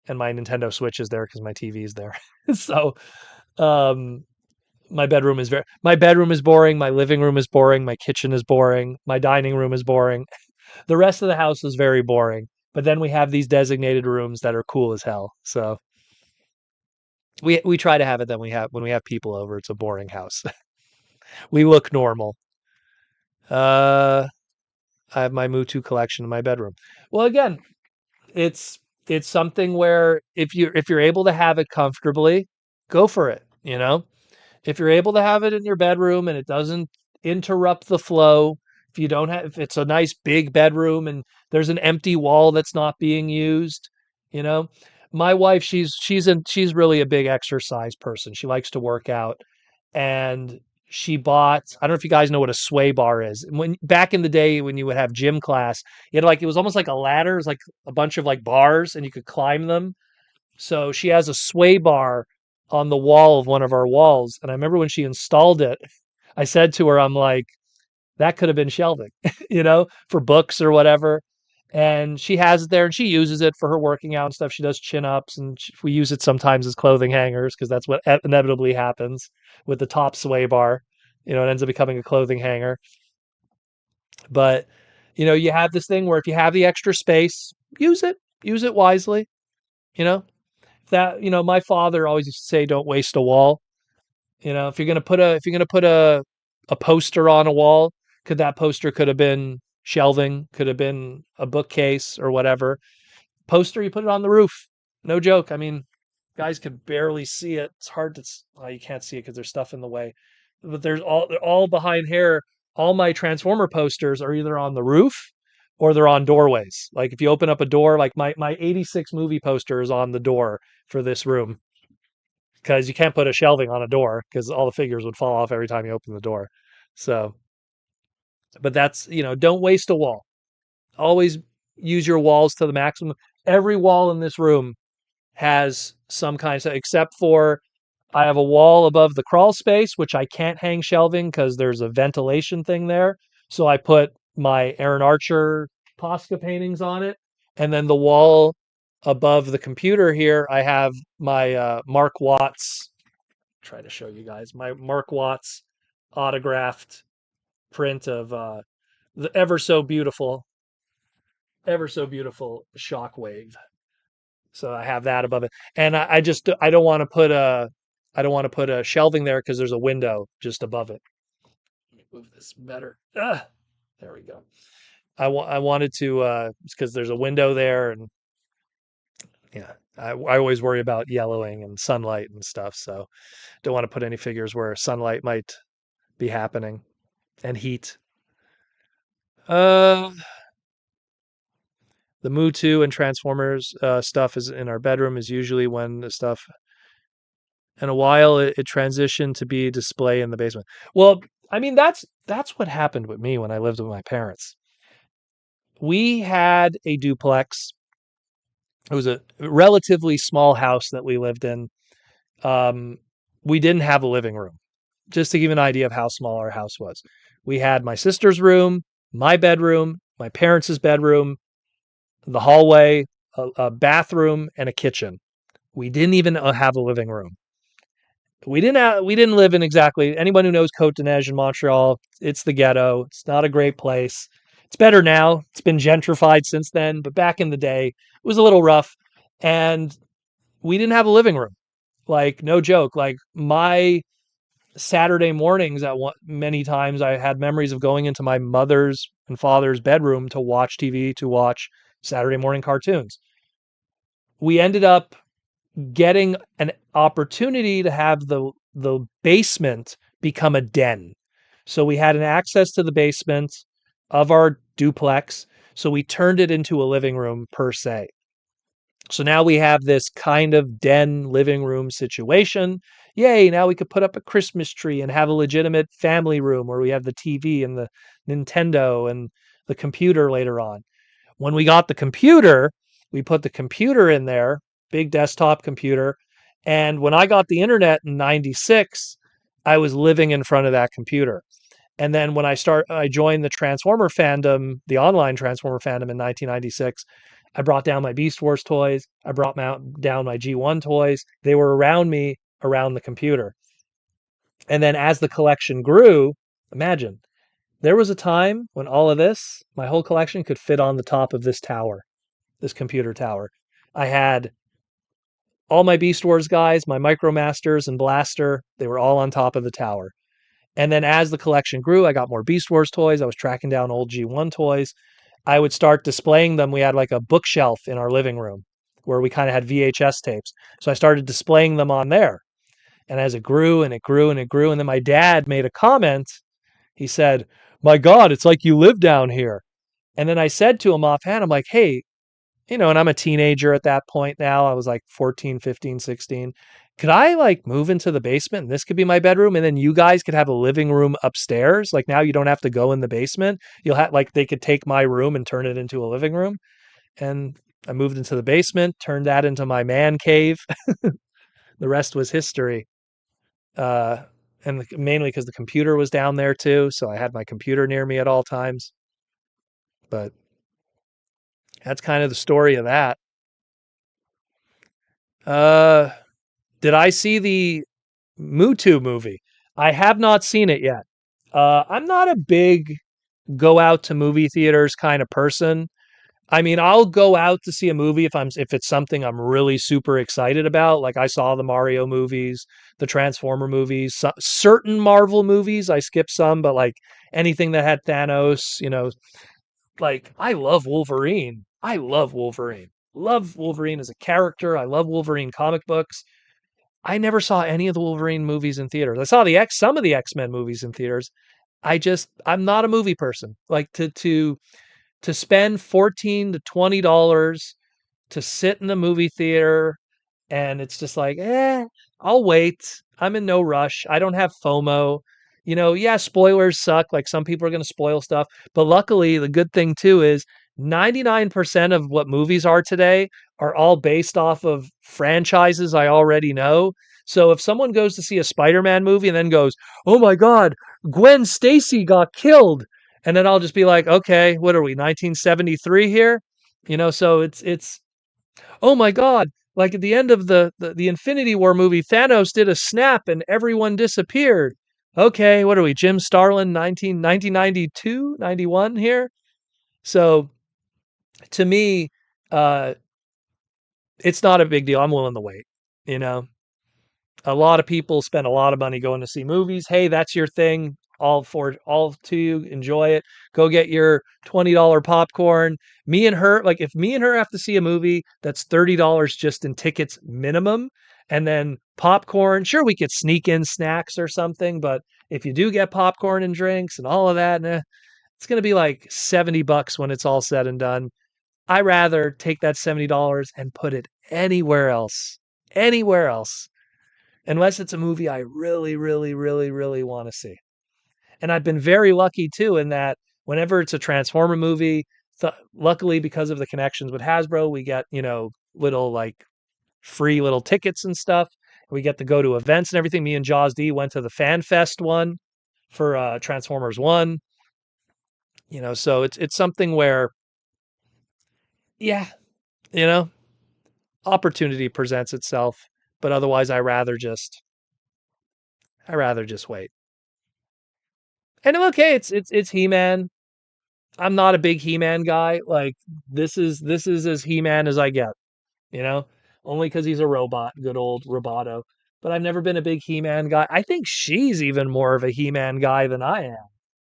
and my Nintendo Switch is there because my TV is there. So um, my bedroom is boring. My living room is boring. My kitchen is boring. My dining room is boring. The rest of the house is very boring. But then we have these designated rooms that are cool as hell. So we try to have it then when we have people over. It's a boring house. We look normal. Uh, I have my Mewtwo collection in my bedroom. Well, again, it's it's something where if you're able to have it comfortably, go for it. You know, if you're able to have it in your bedroom and it doesn't interrupt the flow, if it's a nice big bedroom and there's an empty wall that's not being used, you know. My wife, she's really a big exercise person. She likes to work out and she bought I don't know if you guys know what a sway bar is. When back in the day when you would have gym class, you had like it was almost like a ladder, it was like a bunch of like bars and you could climb them. So she has a sway bar on the wall of one of our walls. And I remember when she installed it, I said to her, I'm like, that could have been shelving, for books or whatever. And she has it there and she uses it for her working out and stuff. She does chin ups and we use it sometimes as clothing hangers because that's what inevitably happens with the top sway bar. It ends up becoming a clothing hanger. But, you have this thing where if you have the extra space, use it wisely, you know, my father always used to say, don't waste a wall. If you're gonna put a poster on a wall, could have been shelving, could have been a bookcase or whatever. Poster, you put it on the roof. No joke. I mean, guys could barely see it. It's hard to. Well, you can't see it because there's stuff in the way. But they're all behind here. All my Transformer posters are either on the roof or they're on doorways. Like if you open up a door, like my '86 movie poster is on the door for this room because you can't put a shelving on a door because all the figures would fall off every time you open the door. So, but that's, don't waste a wall. Always use your walls to the maximum. Every wall in this room has some kind of, except for I have a wall above the crawl space, which I can't hang shelving because there's a ventilation thing there. So I put my Aaron Archer Posca paintings on it. And then the wall above the computer here, I have my Mark Watts. Try to show you guys my Mark Watts autographed print of the ever so beautiful Shockwave. So I have that above it, and I just I don't want to put a shelving there because there's a window just above it. Let me move this better. There we go. I wanted to because there's a window there, and yeah, I always worry about yellowing and sunlight and stuff. So don't want to put any figures where sunlight might be happening and heat. Uh, the Mewtwo and Transformers stuff is in our bedroom is usually when the stuff and a while it transitioned to be a display in the basement. Well, I mean, that's what happened with me when I lived with my parents. We had a duplex. It was a relatively small house that we lived in. Um, we didn't have a living room. Just to give you an idea of how small our house was, we had my sister's room, my bedroom, my parents' bedroom, the hallway, a bathroom, and a kitchen. We didn't even have a living room. We didn't live in exactly, anyone who knows Côte d'Ivoire in Montreal, it's the ghetto. It's not a great place. It's better now. It's been gentrified since then, but back in the day, it was a little rough. And we didn't have a living room. Like, no joke. Like, my Saturday mornings many times I had memories of going into my mother's and father's bedroom to watch TV, to watch Saturday morning cartoons. We ended up getting an opportunity to have the basement become a den. So we had an access to the basement of our duplex. So we turned it into a living room per se. So now we have this kind of den living room situation. Yay, now we could put up a Christmas tree and have a legitimate family room where we have the TV and the Nintendo and the computer later on. When we got the computer, we put the computer in there, big desktop computer. And when I got the internet in 96, I was living in front of that computer. And then when I joined the Transformer fandom, the online Transformer fandom in 1996, I brought down my Beast Wars toys. I brought down my G1 toys. They were around me, around the computer. And then as the collection grew, imagine, there was a time when all of this, my whole collection could fit on the top of this tower, this computer tower. I had all my Beast Wars guys, my Micromasters and Blaster, they were all on top of the tower. And then as the collection grew, I got more Beast Wars toys. I was tracking down old G1 toys. I would start displaying them. We had like a bookshelf in our living room where we kind of had VHS tapes. So I started displaying them on there. And as it grew and it grew and it grew, and then my dad made a comment. He said, "My God, it's like you live down here." And then I said to him offhand, I'm like, "Hey, and I'm a teenager at that point now. I was like 14, 15, 16. Could I like move into the basement and this could be my bedroom? And then you guys could have a living room upstairs. Like now you don't have to go in the basement. You'll have like they could take my room and turn it into a living room." And I moved into the basement, turned that into my man cave. The rest was history. Uh, and mainly because the computer was down there too. So I had my computer near me at all times. But that's kind of the story of that. Uh, did I see the Mutu movie? I have not seen it yet. I'm not a big go out to movie theaters kind of person. I mean, I'll go out to see a movie if it's something I'm really super excited about. Like I saw the Mario movies, the Transformer movies, certain Marvel movies. I skipped some, but like anything that had Thanos, like I love Wolverine. I love Wolverine. Love Wolverine as a character. I love Wolverine comic books. I never saw any of the Wolverine movies in theaters. I saw some of the X-Men movies in theaters. I'm not a movie person. Like to spend $14 to $20 to sit in the movie theater, and it's just like, I'll wait. I'm in no rush. I don't have FOMO. Yeah, spoilers suck. Like some people are going to spoil stuff, but luckily the good thing too is 99% of what movies are today are all based off of franchises I already know. So if someone goes to see a Spider-Man movie and then goes, "Oh my God, Gwen Stacy got killed," and then I'll just be like, "Okay, what are we, 1973 here?" So it's oh my God, like at the end of the Infinity War movie, Thanos did a snap and everyone disappeared. Okay, what are we, Jim Starlin, 1992, 91 here? So to me, uh, it's not a big deal. I'm willing to wait. You know, a lot of people spend a lot of money going to see movies. Hey, that's your thing. All to you. Enjoy it. Go get your $20 popcorn. Me and her, like if me and her have to see a movie that's $30 just in tickets minimum, and then popcorn, sure, we could sneak in snacks or something. But if you do get popcorn and drinks and all of that, it's going to be like $70 when it's all said and done. I rather take that $70 and put it anywhere else. Anywhere else. unless it's a movie I really, really, really, really want to see. And I've been very lucky too in that whenever it's a Transformer movie, luckily because of the connections with Hasbro, we get, little like free little tickets and stuff. We get to go to events and everything. Me and Jaws D went to the Fan Fest one for Transformers 1. So it's something where, yeah, you know, opportunity presents itself, but otherwise I rather just wait. And okay, it's He-Man. I'm not a big He-Man guy. Like this is as He-Man as I get, you know? Only because he's a robot, good old Roboto. But I've never been a big He-Man guy. I think she's even more of a He-Man guy than I am.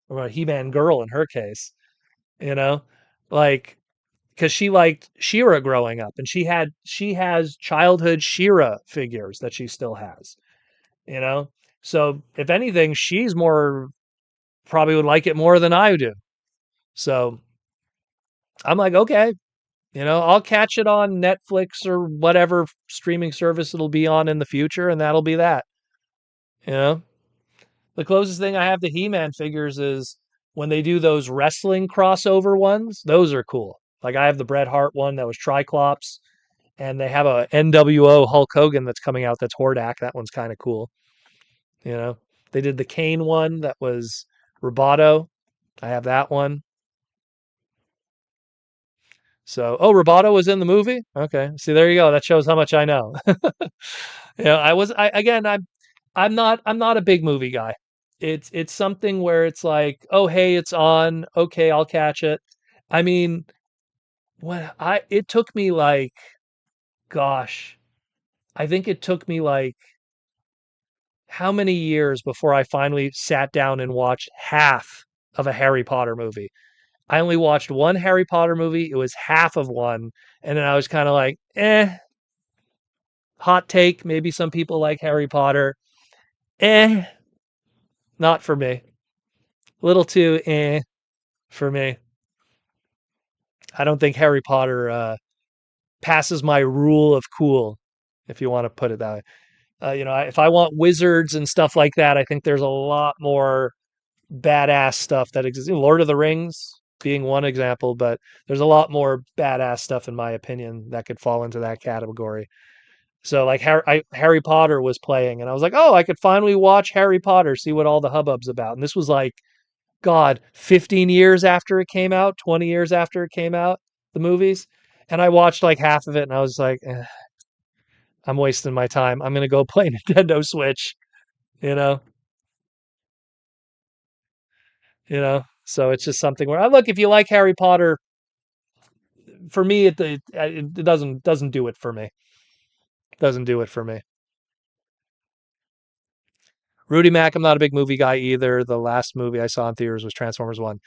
Or a He-Man girl in her case, you know? Like, because she liked She-Ra growing up, and she has childhood She-Ra figures that she still has, you know? So if anything, she's more probably would like it more than I do. So I'm like, okay, I'll catch it on Netflix or whatever streaming service it'll be on in the future, and that'll be that. You know, the closest thing I have to He-Man figures is when they do those wrestling crossover ones. Those are cool. Like I have the Bret Hart one that was Triclops, and they have a NWO Hulk Hogan that's coming out that's Hordak. That one's kind of cool. You know, they did the Kane one that was Roboto. I have that one. So, oh, Roboto was in the movie. Okay, see, there you go. That shows how much I know. I was. I again. I'm not a big movie guy. It's something where it's like, oh, hey, it's on. Okay, I'll catch it. I mean, it took me like, gosh, I think it took me like how many years before I finally sat down and watched half of a Harry Potter movie. I only watched one Harry Potter movie. It was half of one, and then I was kind of like, hot take. Maybe some people like Harry Potter. Eh, not for me. A little too for me. I don't think Harry Potter passes my rule of cool, if you want to put it that way. If I want wizards and stuff like that, I think there's a lot more badass stuff that exists. Lord of the Rings being one example, but there's a lot more badass stuff, in my opinion, that could fall into that category. So, like Harry Potter was playing, and I was like, oh, I could finally watch Harry Potter, see what all the hubbub's about. And this was like, God, 15 years after it came out, 20 years after it came out, the movies. And I watched like half of it, and I was like, I'm wasting my time. I'm gonna go play Nintendo Switch, you know, So it's just something where I look. If you like Harry Potter, for me, it doesn't do it for me. Doesn't do it for me. Rudy Mack, I'm not a big movie guy either. The last movie I saw in theaters was Transformers One.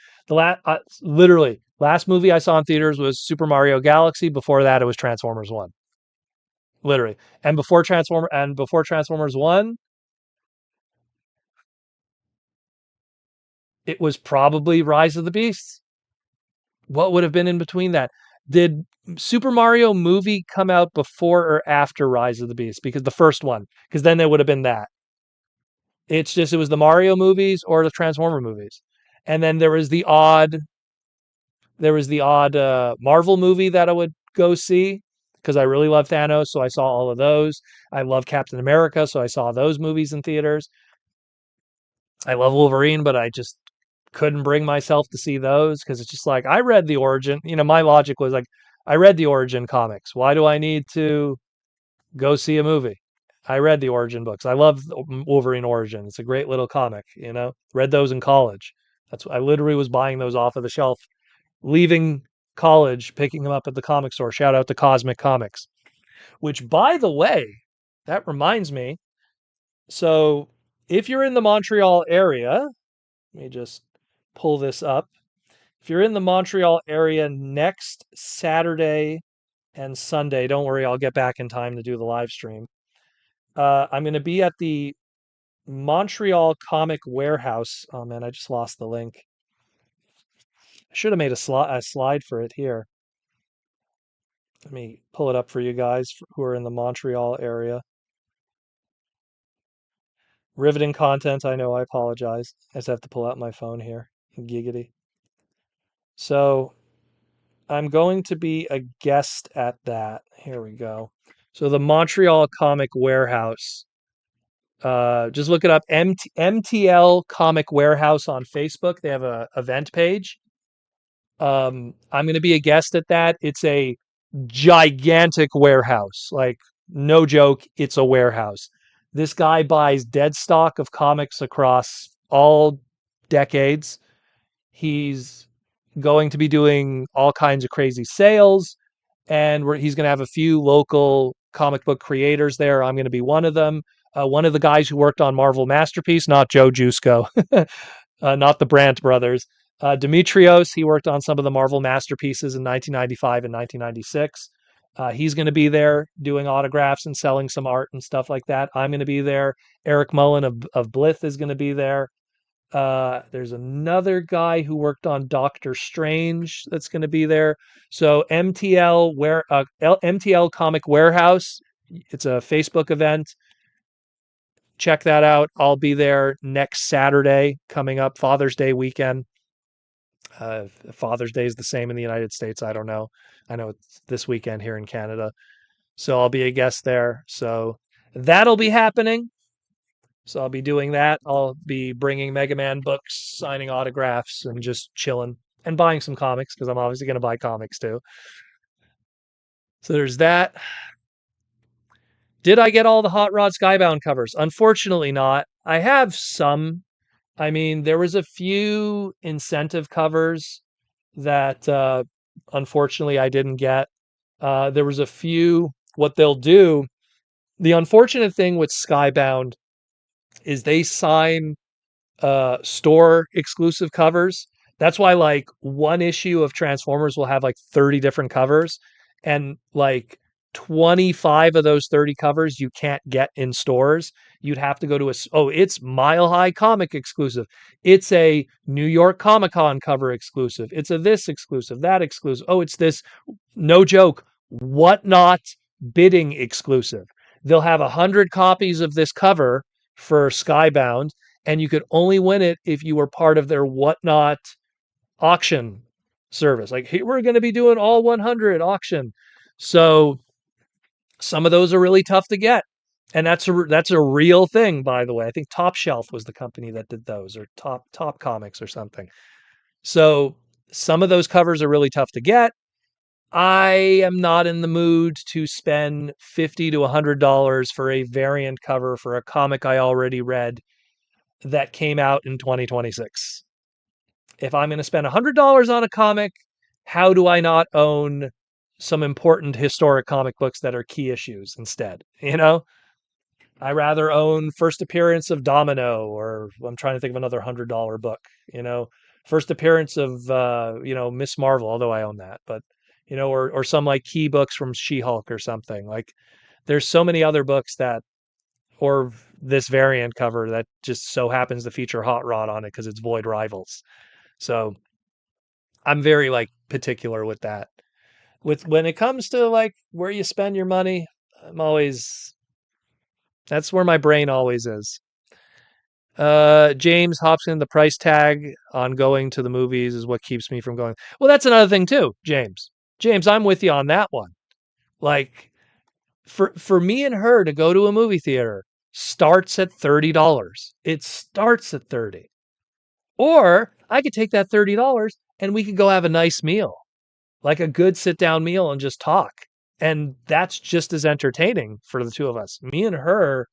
Literally, last movie I saw in theaters was Super Mario Galaxy. Before that, it was Transformers One. Literally, and before Transformers One, it was probably Rise of the Beasts. What would have been in between that? Did Super Mario movie come out before or after Rise of the Beasts? Because the first one, because then there would have been that. It's just it was the Mario movies or the Transformer movies, and then there was the odd Marvel movie that I would go see because I really love Thanos, so I saw all of those. I love Captain America, so I saw those movies in theaters. I love Wolverine, but I just couldn't bring myself to see those because it's just like I read the origin. My logic was like, I read the origin comics. Why do I need to go see a movie? I read the origin books. I love Wolverine Origin. It's a great little comic. Read those in college. I literally was buying those off of the shelf, leaving college, picking them up at the comic store. Shout out to Cosmic Comics. Which, by the way, that reminds me. So, if you're in the Montreal area, let me just pull this up. If you're in the Montreal area next Saturday and Sunday, don't worry, I'll get back in time to do the live stream. I'm going to be at the Montreal Comic Warehouse. Oh man, I just lost the link. I should have made a slide for it here. Let me pull it up for you guys who are in the Montreal area. Riveting content, I know, I apologize. I just have to pull out my phone here. Giggity. So I'm going to be a guest at that. Here we go. So the Montreal Comic Warehouse. Just look it up. MTL Comic Warehouse on Facebook. They have a event page. I'm going to be a guest at that. It's a gigantic warehouse. Like, no joke, it's a warehouse. This guy buys dead stock of comics across all decades. He's going to be doing all kinds of crazy sales, and he's going to have a few local comic book creators there. I'm going to be one of them. One of the guys who worked on Marvel Masterpiece, not Joe Jusko, not the Brandt brothers. Demetrios, he worked on some of the Marvel Masterpieces in 1995 and 1996. He's going to be there doing autographs and selling some art and stuff like that. I'm going to be there. Eric Mullen of Blith is going to be there. There's another guy who worked on Doctor Strange that's going to be there. So MTL Comic Warehouse, it's a Facebook event. Check that out. I'll be there next Saturday coming up, Father's Day weekend. Father's Day is the same in the United States. I don't know. I know it's this weekend here in Canada. So I'll be a guest there. So that'll be happening. So I'll be doing that. I'll be bringing Mega Man books, signing autographs, and just chilling and buying some comics because I'm obviously going to buy comics too. So there's that. Did I get all the Hot Rod Skybound covers? Unfortunately not. I have some. I mean, there was a few incentive covers that unfortunately I didn't get. There was a few. What they'll do, the unfortunate thing with Skybound is they sign store exclusive covers. That's why like one issue of Transformers will have like 30 different covers, and like 25 of those 30 covers you can't get in stores. You'd have to go to it's Mile High Comic exclusive. It's a New York Comic Con cover exclusive. It's a this exclusive, that exclusive. Oh, it's this, no joke, Whatnot bidding exclusive. They'll have 100 copies of this cover for Skybound, and you could only win it if you were part of their Whatnot auction service. Like, hey, we're going to be doing all 100 auction. So some of those are really tough to get. And that's a real thing, by the way. I think Top Shelf was the company that did those, or Top Comics or something. So some of those covers are really tough to get. I am not in the mood to spend $50 to $100 for a variant cover for a comic I already read that came out in 2026. If I'm going to spend $100 on a comic, how do I not own some important historic comic books that are key issues instead? You know, I rather own First Appearance of Domino, or I'm trying to think of another $100 book, you know, First Appearance of, Miss Marvel, although I own that, but, you know, or some like key books from She-Hulk or something. Like, there's so many other books that, or this variant cover that just so happens to feature Hot Rod on it because it's Void Rivals. So I'm very like particular with that. With when it comes to like where you spend your money, that's where my brain always is. James Hobson, the price tag on going to the movies is what keeps me from going. Well, that's another thing too, James. James, I'm with you on that one. Like, for me and her to go to a movie theater starts at $30. It starts at 30. Or I could take that $30 and we could go have a nice meal, like a good sit down meal, and just talk. And that's just as entertaining for the two of us. Me and her,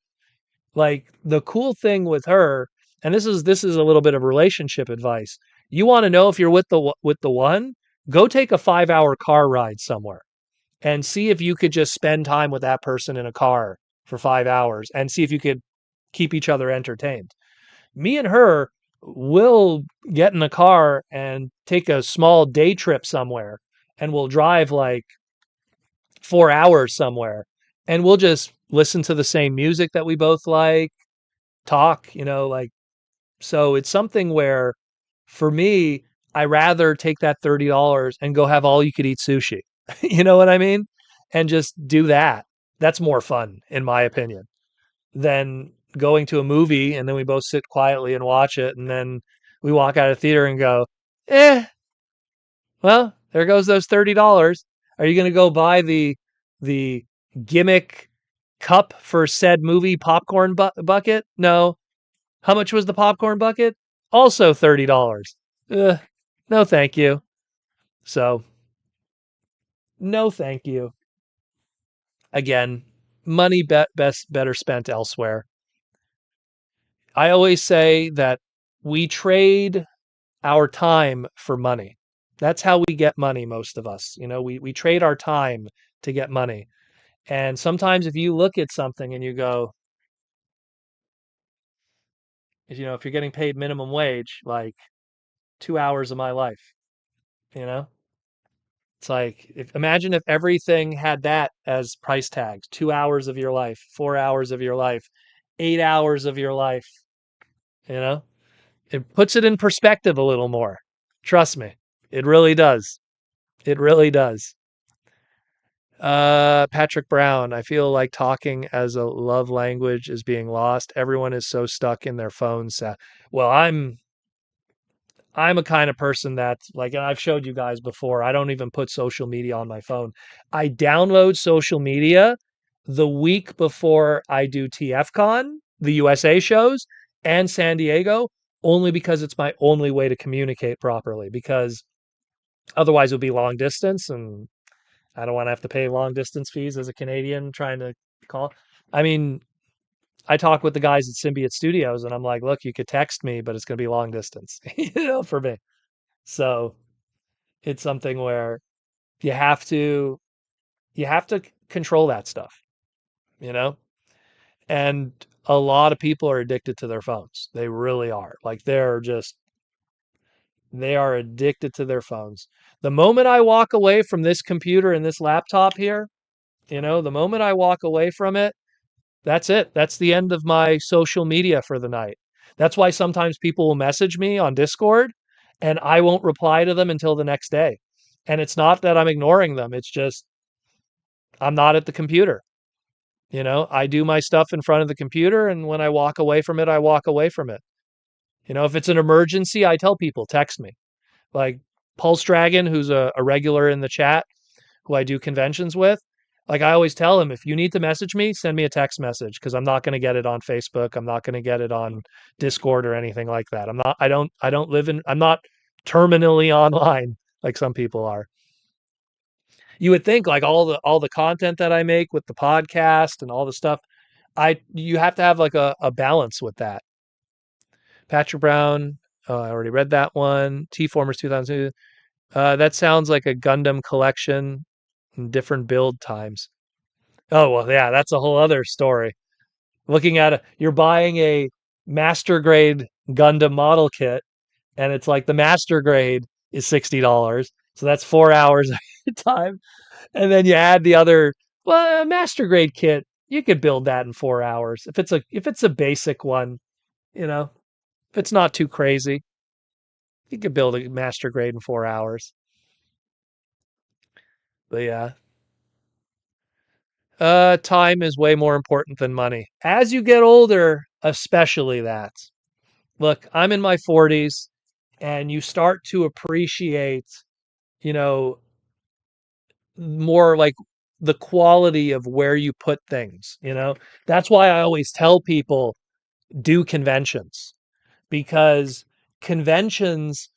like, the cool thing with her, and this is a little bit of relationship advice. You want to know if you're with the one, go take a 5-hour car ride somewhere and see if you could just spend time with that person in a car for 5 hours and see if you could keep each other entertained. Me and her will get in a car and take a small day trip somewhere, and we'll drive like 4 hours somewhere, and we'll just listen to the same music that we both like, talk, like, so it's something where for me, I rather take that $30 and go have all you could eat sushi. You know what I mean? And just do that. That's more fun, in my opinion, than going to a movie and then we both sit quietly and watch it, and then we walk out of the theater and go, well, there goes those $30. Are you going to go buy the gimmick cup for said movie popcorn bucket? No. How much was the popcorn bucket? Also $30. No, thank you. So, no, thank you. Again, money better spent elsewhere. I always say that we trade our time for money. That's how we get money, most of us. We trade our time to get money. And sometimes if you look at something and you go, if you're getting paid minimum wage, like 2 hours of my life, you know, it's like, imagine if everything had that as price tags: 2 hours of your life, 4 hours of your life, 8 hours of your life, you know, it puts it in perspective a little more. Trust me, it really does. It really does. Patrick Brown, I feel like talking as a love language is being lost. Everyone is so stuck in their phones. Well, I'm a kind of person that, like, and I've showed you guys before, I don't even put social media on my phone. I download social media the week before I do TFCon, the USA shows, and San Diego, only because it's my only way to communicate properly, because otherwise it would be long distance, and I don't want to have to pay long distance fees as a Canadian trying to call. I mean, I talk with the guys at Symbiote Studios and I'm like, look, you could text me, but it's going to be long distance, for me. So it's something where you have to control that stuff, you know? And a lot of people are addicted to their phones. They really are. Like, they are addicted to their phones. The moment I walk away from this computer and this laptop here, the moment I walk away from it, that's it. That's the end of my social media for the night. That's why sometimes people will message me on Discord and I won't reply to them until the next day. And it's not that I'm ignoring them. It's just I'm not at the computer. I do my stuff in front of the computer, and when I walk away from it, I walk away from it. If it's an emergency, I tell people, text me. Like Pulse Dragon, who's a regular in the chat, who I do conventions with, like I always tell him, if you need to message me, send me a text message, because I'm not going to get it on Facebook. I'm not going to get it on Discord or anything like that. I'm not terminally online like some people are. You would think, like, all the content that I make with the podcast and all the stuff, you have to have like a balance with that. Patrick Brown, I already read that one. T-Formers 2002. That sounds like a Gundam collection in different build times. Oh, well, yeah, that's a whole other story. You're buying a master grade Gundam model kit, and it's like the master grade is $60. So that's 4 hours of time. And then you add the other, well, a master grade kit, you could build that in 4 hours. If it's a basic one, if it's not too crazy, you could build a master grade in 4 hours. But yeah. Time is way more important than money. As you get older, especially that. Look, I'm in my 40s, and you start to appreciate, you know, more like the quality of where you put things. That's why I always tell people, do conventions, because conventions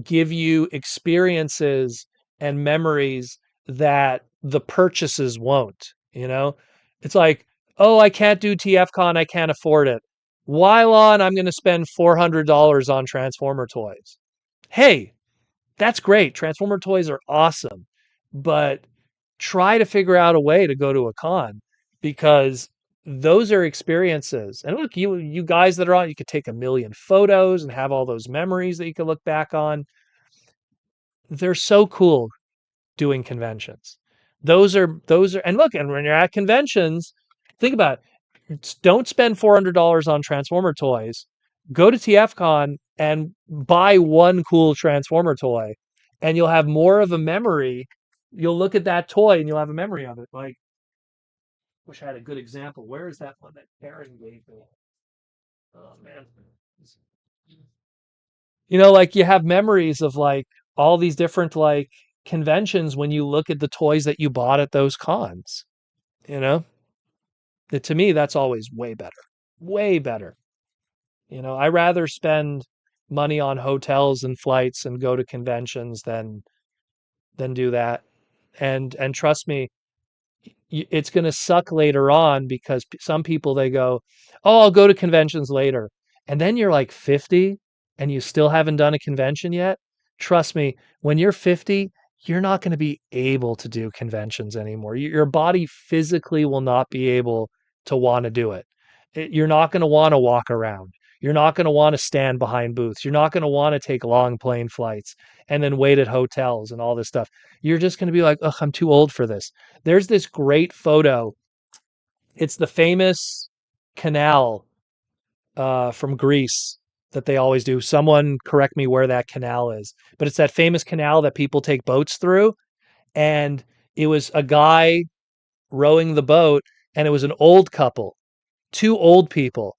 give you experiences and memories that the purchases won't. It's like, oh, I can't do TFCon, I can't afford it. While I'm going to spend $400 on Transformer toys. Hey, that's great. Transformer toys are awesome. But try to figure out a way to go to a con, because those are experiences. And look, you guys that are on, you could take a million photos and have all those memories that you could look back on. They're so cool doing conventions. And look, and when you're at conventions, think about it. Don't spend $400 on Transformer toys. Go to TFCon and buy one cool Transformer toy, and you'll have more of a memory. You'll look at that toy and you'll have a memory of it. Like, wish I had a good example. Where is that one that Aaron gave me? Oh man. Like you have memories of like all these different like conventions when you look at the toys that you bought at those cons. You know, To me, that's always way better. Way better. I rather spend money on hotels and flights and go to conventions than do that. And trust me, it's going to suck later on because some people they go, "Oh, I'll go to conventions later." And then you're like 50 and you still haven't done a convention yet. Trust me, when you're 50, you're not going to be able to do conventions anymore. Your body physically will not be able to want to do it. You're not going to want to walk around. You're not going to want to stand behind booths. You're not going to want to take long plane flights and then wait at hotels and all this stuff. You're just going to be like, "Ugh, I'm too old for this." There's this great photo. It's the famous canal from Greece that they always do. Someone correct me where that canal is, but it's that famous canal that people take boats through. And it was a guy rowing the boat, and it was an old couple, two old people,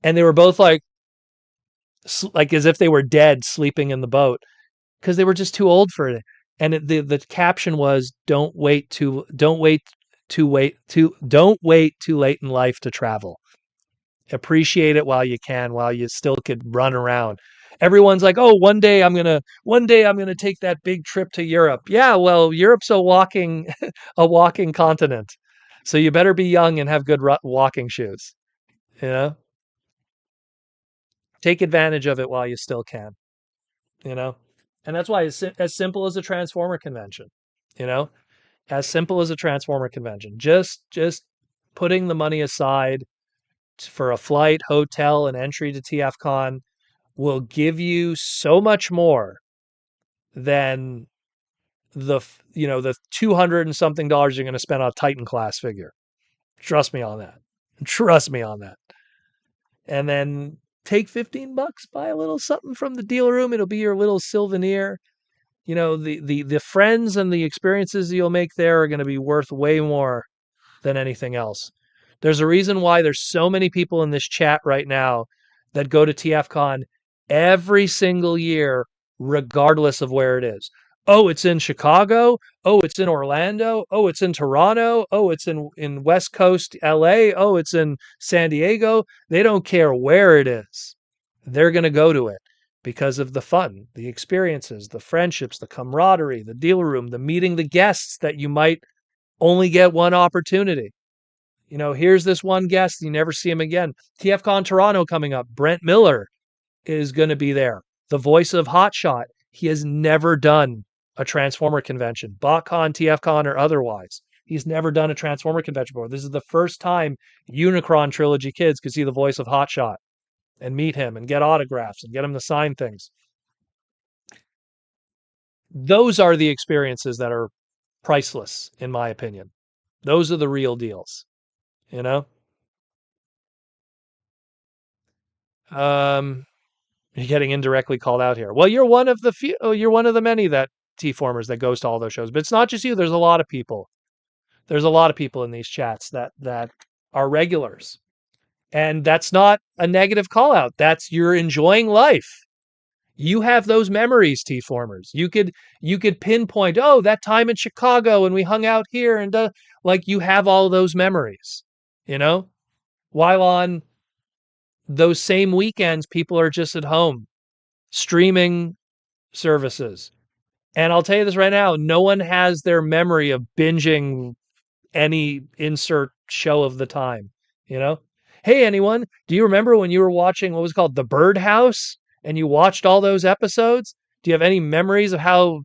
and they were both like as if they were dead, sleeping in the boat because they were just too old for it. And the caption was, don't wait too late in life to travel. Appreciate it while you can, while you still could run around." Everyone's like, "Oh, one day I'm gonna take that big trip to Europe." Yeah, well, Europe's a walking a walking continent, so you better be young and have good walking shoes. You know, take advantage of it while you still can. You know, and that's why it's as simple as a Transformer convention. You know, as simple as a Transformer convention. Just putting the money aside for a flight, hotel, and entry to TFCon will give you so much more than the 200 and something dollars you're going to spend on a Titan class figure. Trust me on that. Trust me on that. And then take $15, buy a little something from the deal room. It'll be your little souvenir. The friends and the experiences you'll make there are going to be worth way more than anything else. There's a reason why there's so many people in this chat right now that go to TFCon every single year, regardless of where it is. Oh, it's in Chicago. Oh, it's in Orlando. Oh, it's in Toronto. Oh, it's in West Coast LA. Oh, it's in San Diego. They don't care where it is. They're going to go to it because of the fun, the experiences, the friendships, the camaraderie, the deal room, the meeting the guests that you might only get one opportunity. Here's this one guest, you never see him again. TFCon Toronto coming up. Brent Miller is going to be there. The voice of Hotshot. He has never done a Transformer convention, BotCon, TFCon, or otherwise. He's never done a Transformer convention before. This is the first time Unicron Trilogy kids could see the voice of Hotshot and meet him and get autographs and get him to sign things. Those are the experiences that are priceless, in my opinion. Those are the real deals. Um, you're getting indirectly called out here. Well, you're one of the few. Oh, you're one of the many that T-formers that goes to all those shows. But it's not just you. There's a lot of people. There's a lot of people in these chats that are regulars, and that's not a negative call out. That's you're enjoying life. You have those memories, T-formers. You could pinpoint. Oh, that time in Chicago and we hung out here and like you have all those memories. While on those same weekends, people are just at home streaming services. And I'll tell you this right now, no one has their memory of binging any insert show of the time, you know? Hey, anyone, do you remember when you were watching what was called The Birdhouse and you watched all those episodes? Do you have any memories of how,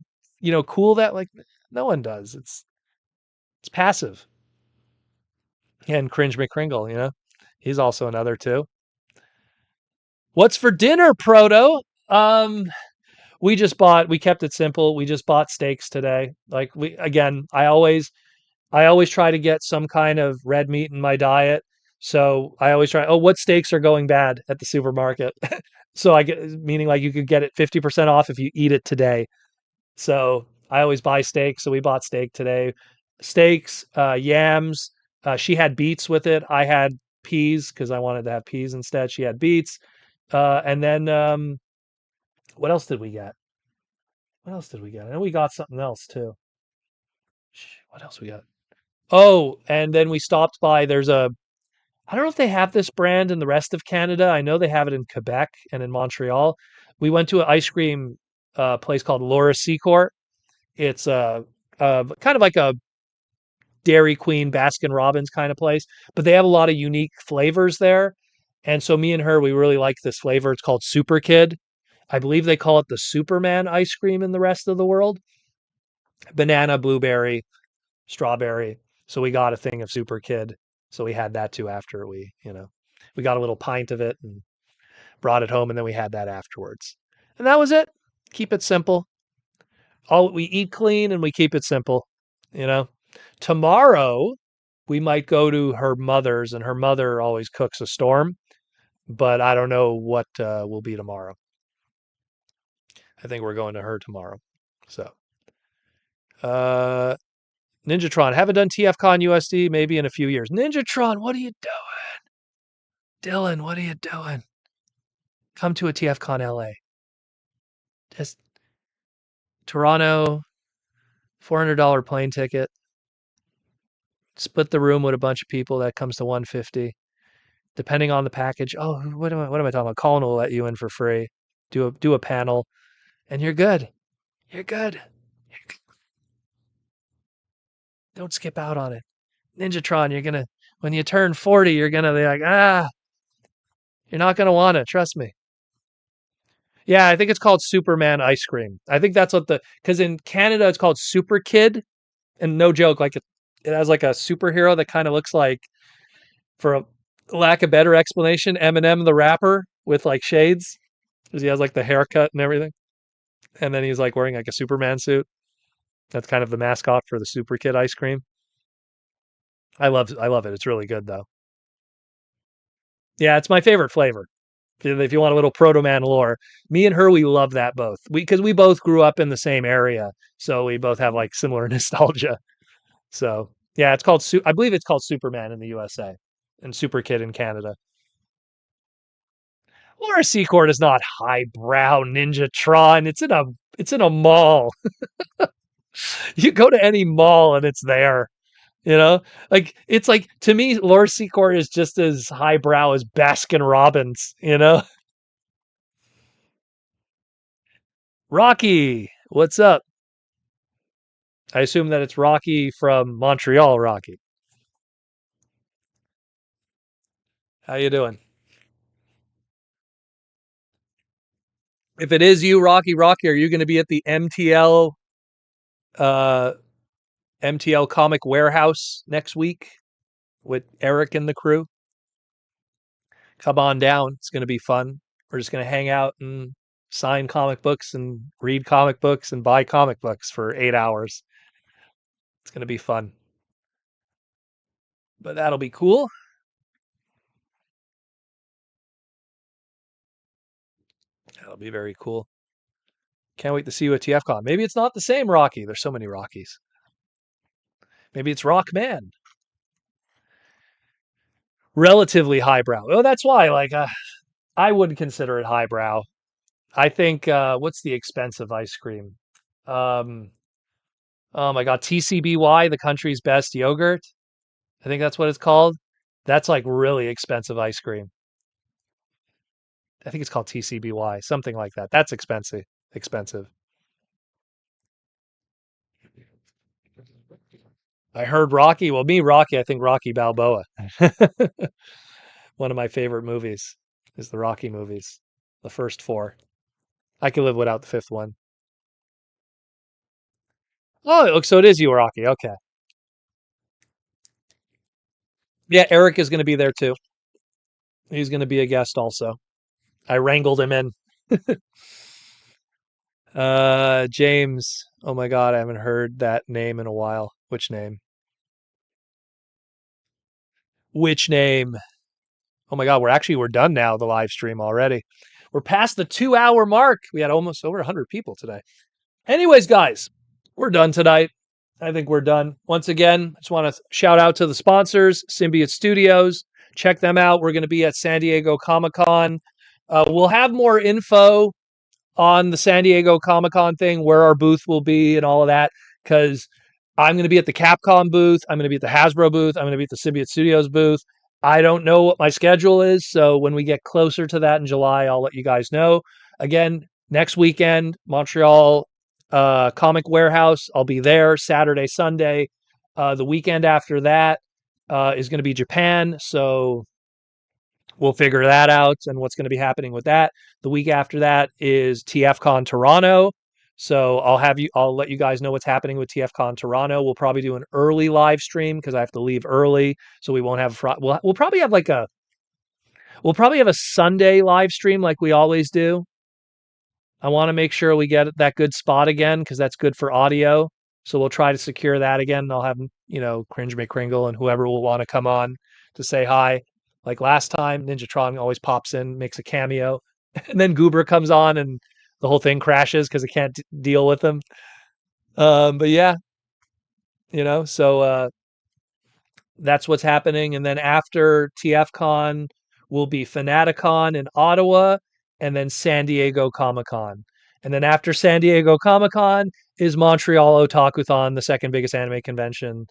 cool that like no one does. It's passive. And Cringe McCringle, he's also another too. What's for dinner, Proto? We kept it simple. We just bought steaks today. Like I always try to get some kind of red meat in my diet. So I always try, what steaks are going bad at the supermarket? So meaning like you could get it 50% off if you eat it today. So I always buy steak. So we bought steak today. Steaks, yams. She had beets with it. I had peas because I wanted to have peas instead. She had beets. And then what else did we get? What else did we get? I know we got something else too. What else we got? Oh, and then we stopped by. I don't know if they have this brand in the rest of Canada. I know they have it in Quebec and in Montreal. We went to an ice cream place called Laura Secord. It's kind of like a Dairy Queen, Baskin Robbins kind of place, but they have a lot of unique flavors there. And so me and her, we really like this flavor. It's called Super Kid. I believe they call it the Superman ice cream in the rest of the world. Banana, blueberry, strawberry. So we got a thing of Super Kid. So we had that too after we got a little pint of it and brought it home, and then we had that afterwards. And that was it. Keep it simple. We eat clean and we keep it simple, you know. Tomorrow we might go to her mother's, and her mother always cooks a storm, but I don't know what will be tomorrow. I think we're going to her tomorrow. So, Ninjatron, haven't done TFCon USD, maybe in a few years. Ninjatron, what are you doing? Dylan, what are you doing? Come to a TFCon LA. Just Toronto, $400 plane ticket. Split the room with a bunch of people. That comes to $150. Depending on the package. Oh, what am I talking about? Colin will let you in for free. Do a panel, and you're good. You're good. Don't skip out on it. Ninjatron, when you turn 40, you're gonna be like, you're not gonna want it. Trust me. Yeah, I think it's called Superman ice cream. I think that's because in Canada it's called Super Kid, and no joke, like it has like a superhero that kind of looks like, for a lack of better explanation, Eminem the rapper with like shades, because he has like the haircut and everything, and then he's like wearing like a Superman suit. That's kind of the mascot for the Super Kid ice cream. I love it. It's really good though. Yeah, it's my favorite flavor. If you want a little Proto Man lore, me and her, we love that both. Because we both grew up in the same area, so we both have like similar nostalgia. So yeah, I believe it's called Superman in the USA and Super Kid in Canada. Laura Secord is not highbrow Ninjatron. It's in a mall. You go to any mall and it's there. Like it's like, to me, Laura Secord is just as highbrow as Baskin Robbins. Rocky, what's up? I assume that it's Rocky from Montreal. Rocky, how you doing? If it is you, Rocky, are you going to be at the uh, MTL Comic Warehouse next week with Eric and the crew? Come on down. It's going to be fun. We're just going to hang out and sign comic books and read comic books and buy comic books for 8 hours. It's going to be fun. But that'll be cool. That'll be very cool. Can't wait to see you at TFCon. Maybe it's not the same Rocky. There's so many Rockies. Maybe it's Rockman. Relatively highbrow. Oh, that's why. Like, I wouldn't consider it highbrow. I think, what's the expensive ice cream? Um, oh my God, TCBY, the country's best yogurt. I think that's what it's called. That's like really expensive ice cream. I think it's called TCBY, something like that. That's expensive. Expensive. I heard Rocky. Well, Rocky, I think Rocky Balboa. One of my favorite movies is the Rocky movies, the first four. I could live without the fifth one. Oh, so it is you, Rocky. Okay. Yeah, Eric is going to be there too. He's going to be a guest also. I wrangled him in. James. Oh my God, I haven't heard that name in a while. Which name? Which name? Oh my God, we're done now, the live stream already. We're past the 2-hour mark. We had almost over 100 people today. Anyways, guys, we're done tonight. I think we're done. Once again, I just want to shout out to the sponsors, Symbiote Studios. check them out. We're going to be at San Diego Comic-Con. We'll have more info on the San Diego Comic-Con thing, where our booth will be and all of that, because I'm going to be at the Capcom booth. I'm going to be at the Hasbro booth. I'm going to be at the Symbiote Studios booth. I don't know what my schedule is, so when we get closer to that in July, I'll let you guys know. Again, next weekend, Montreal Comic Warehouse. I'll be there Saturday, Sunday. The weekend after that is going to be Japan, so we'll figure that out and what's going to be happening with that. The week after that is TFCon Toronto. So I'll let you guys know what's happening with TFCon Toronto. We'll probably do an early live stream because I have to leave early, so we won't have we'll probably have a Sunday live stream like we always do. I want to make sure we get that good spot again because that's good for audio. So we'll try to secure that again. I'll have, Cringe McCringle and whoever will want to come on to say hi. Like last time, Ninjatron always pops in, makes a cameo, and then Goober comes on and the whole thing crashes because it can't deal with him. But yeah, so that's what's happening. And then after TFCon will be Fanaticon in Ottawa, and then San Diego Comic-Con. And then after San Diego Comic-Con is Montreal Otakuthon, the second biggest anime convention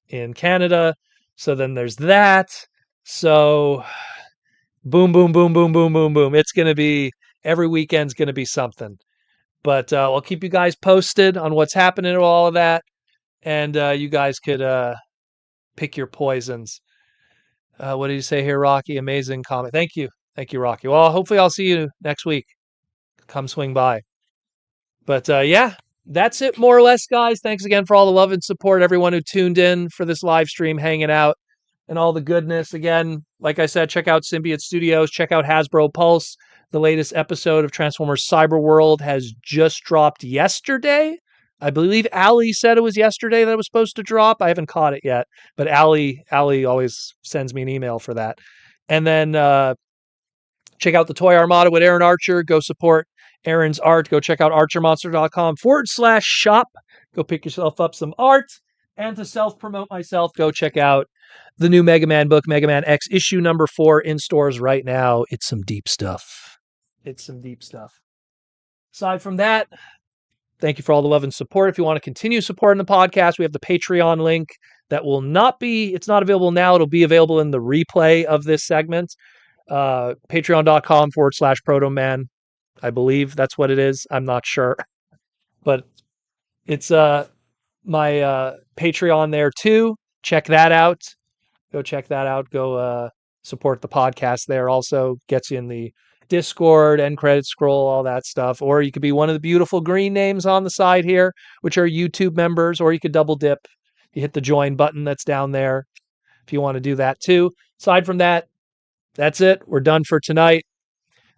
in Canada. So then there's that. So boom, boom, boom, boom, boom, boom, boom. It's going to be, every weekend's going to be something. But I'll keep you guys posted on what's happening to all of that. And you guys could pick your poisons. What did you say here, Rocky? Amazing comment. Thank you. Thank you, Rocky. Well, hopefully I'll see you next week. Come swing by. But yeah, that's it more or less, guys. Thanks again for all the love and support, everyone who tuned in for this live stream, hanging out, and all the goodness. Again, like I said, check out Symbiote Studios. Check out Hasbro Pulse. The latest episode of Transformers Cyberworld has just dropped yesterday. I believe Allie said it was yesterday that it was supposed to drop. I haven't caught it yet, but Allie always sends me an email for that. And then check out the Toy Armada with Aaron Archer. Go support Aaron's art. Go check out archermonster.com/shop. Go pick yourself up some art. And to self-promote myself, go check out the new Mega Man book, Mega Man X, issue number 4, in stores right now. It's some deep stuff. Aside from that, thank you for all the love and support. If you want to continue supporting the podcast, we have the Patreon link that will not be, it's not available now. It'll be available in the replay of this segment. Patreon.com/Protoman. I believe that's what it is. I'm not sure. But it's my Patreon there too. Check that out. Go check that out. Go support the podcast there. Also gets you in the Discord, end credit scroll, all that stuff. Or you could be one of the beautiful green names on the side here, which are YouTube members, or you could double dip. You hit the join button that's down there if you want to do that too. Aside from that, that's it. We're done for tonight.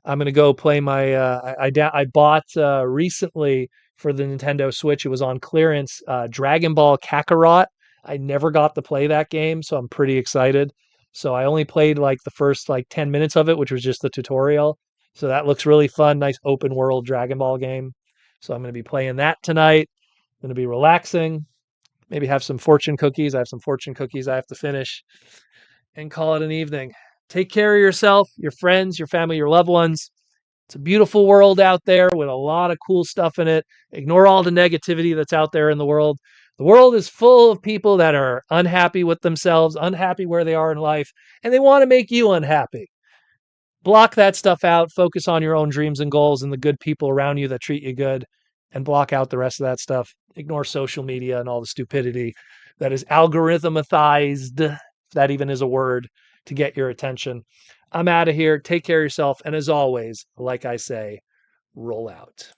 I'm going to go play my, I bought recently for the Nintendo Switch. It was on clearance, Dragon Ball Kakarot. I never got to play that game, so I'm pretty excited. So I only played like the first 10 minutes of it, which was just the tutorial. So that looks really fun. Nice open world Dragon Ball game. So I'm going to be playing that tonight. I'm going to be relaxing. Maybe have some fortune cookies. I have some fortune cookies I have to finish and call it an evening. Take care of yourself, your friends, your family, your loved ones. It's a beautiful world out there with a lot of cool stuff in it. Ignore all the negativity that's out there in the world. The world is full of people that are unhappy with themselves, unhappy where they are in life, and they want to make you unhappy. Block that stuff out. Focus on your own dreams and goals and the good people around you that treat you good, and block out the rest of that stuff. Ignore social media and all the stupidity that is algorithmized, if that even is a word, to get your attention. I'm out of here. Take care of yourself. And as always, like I say, roll out.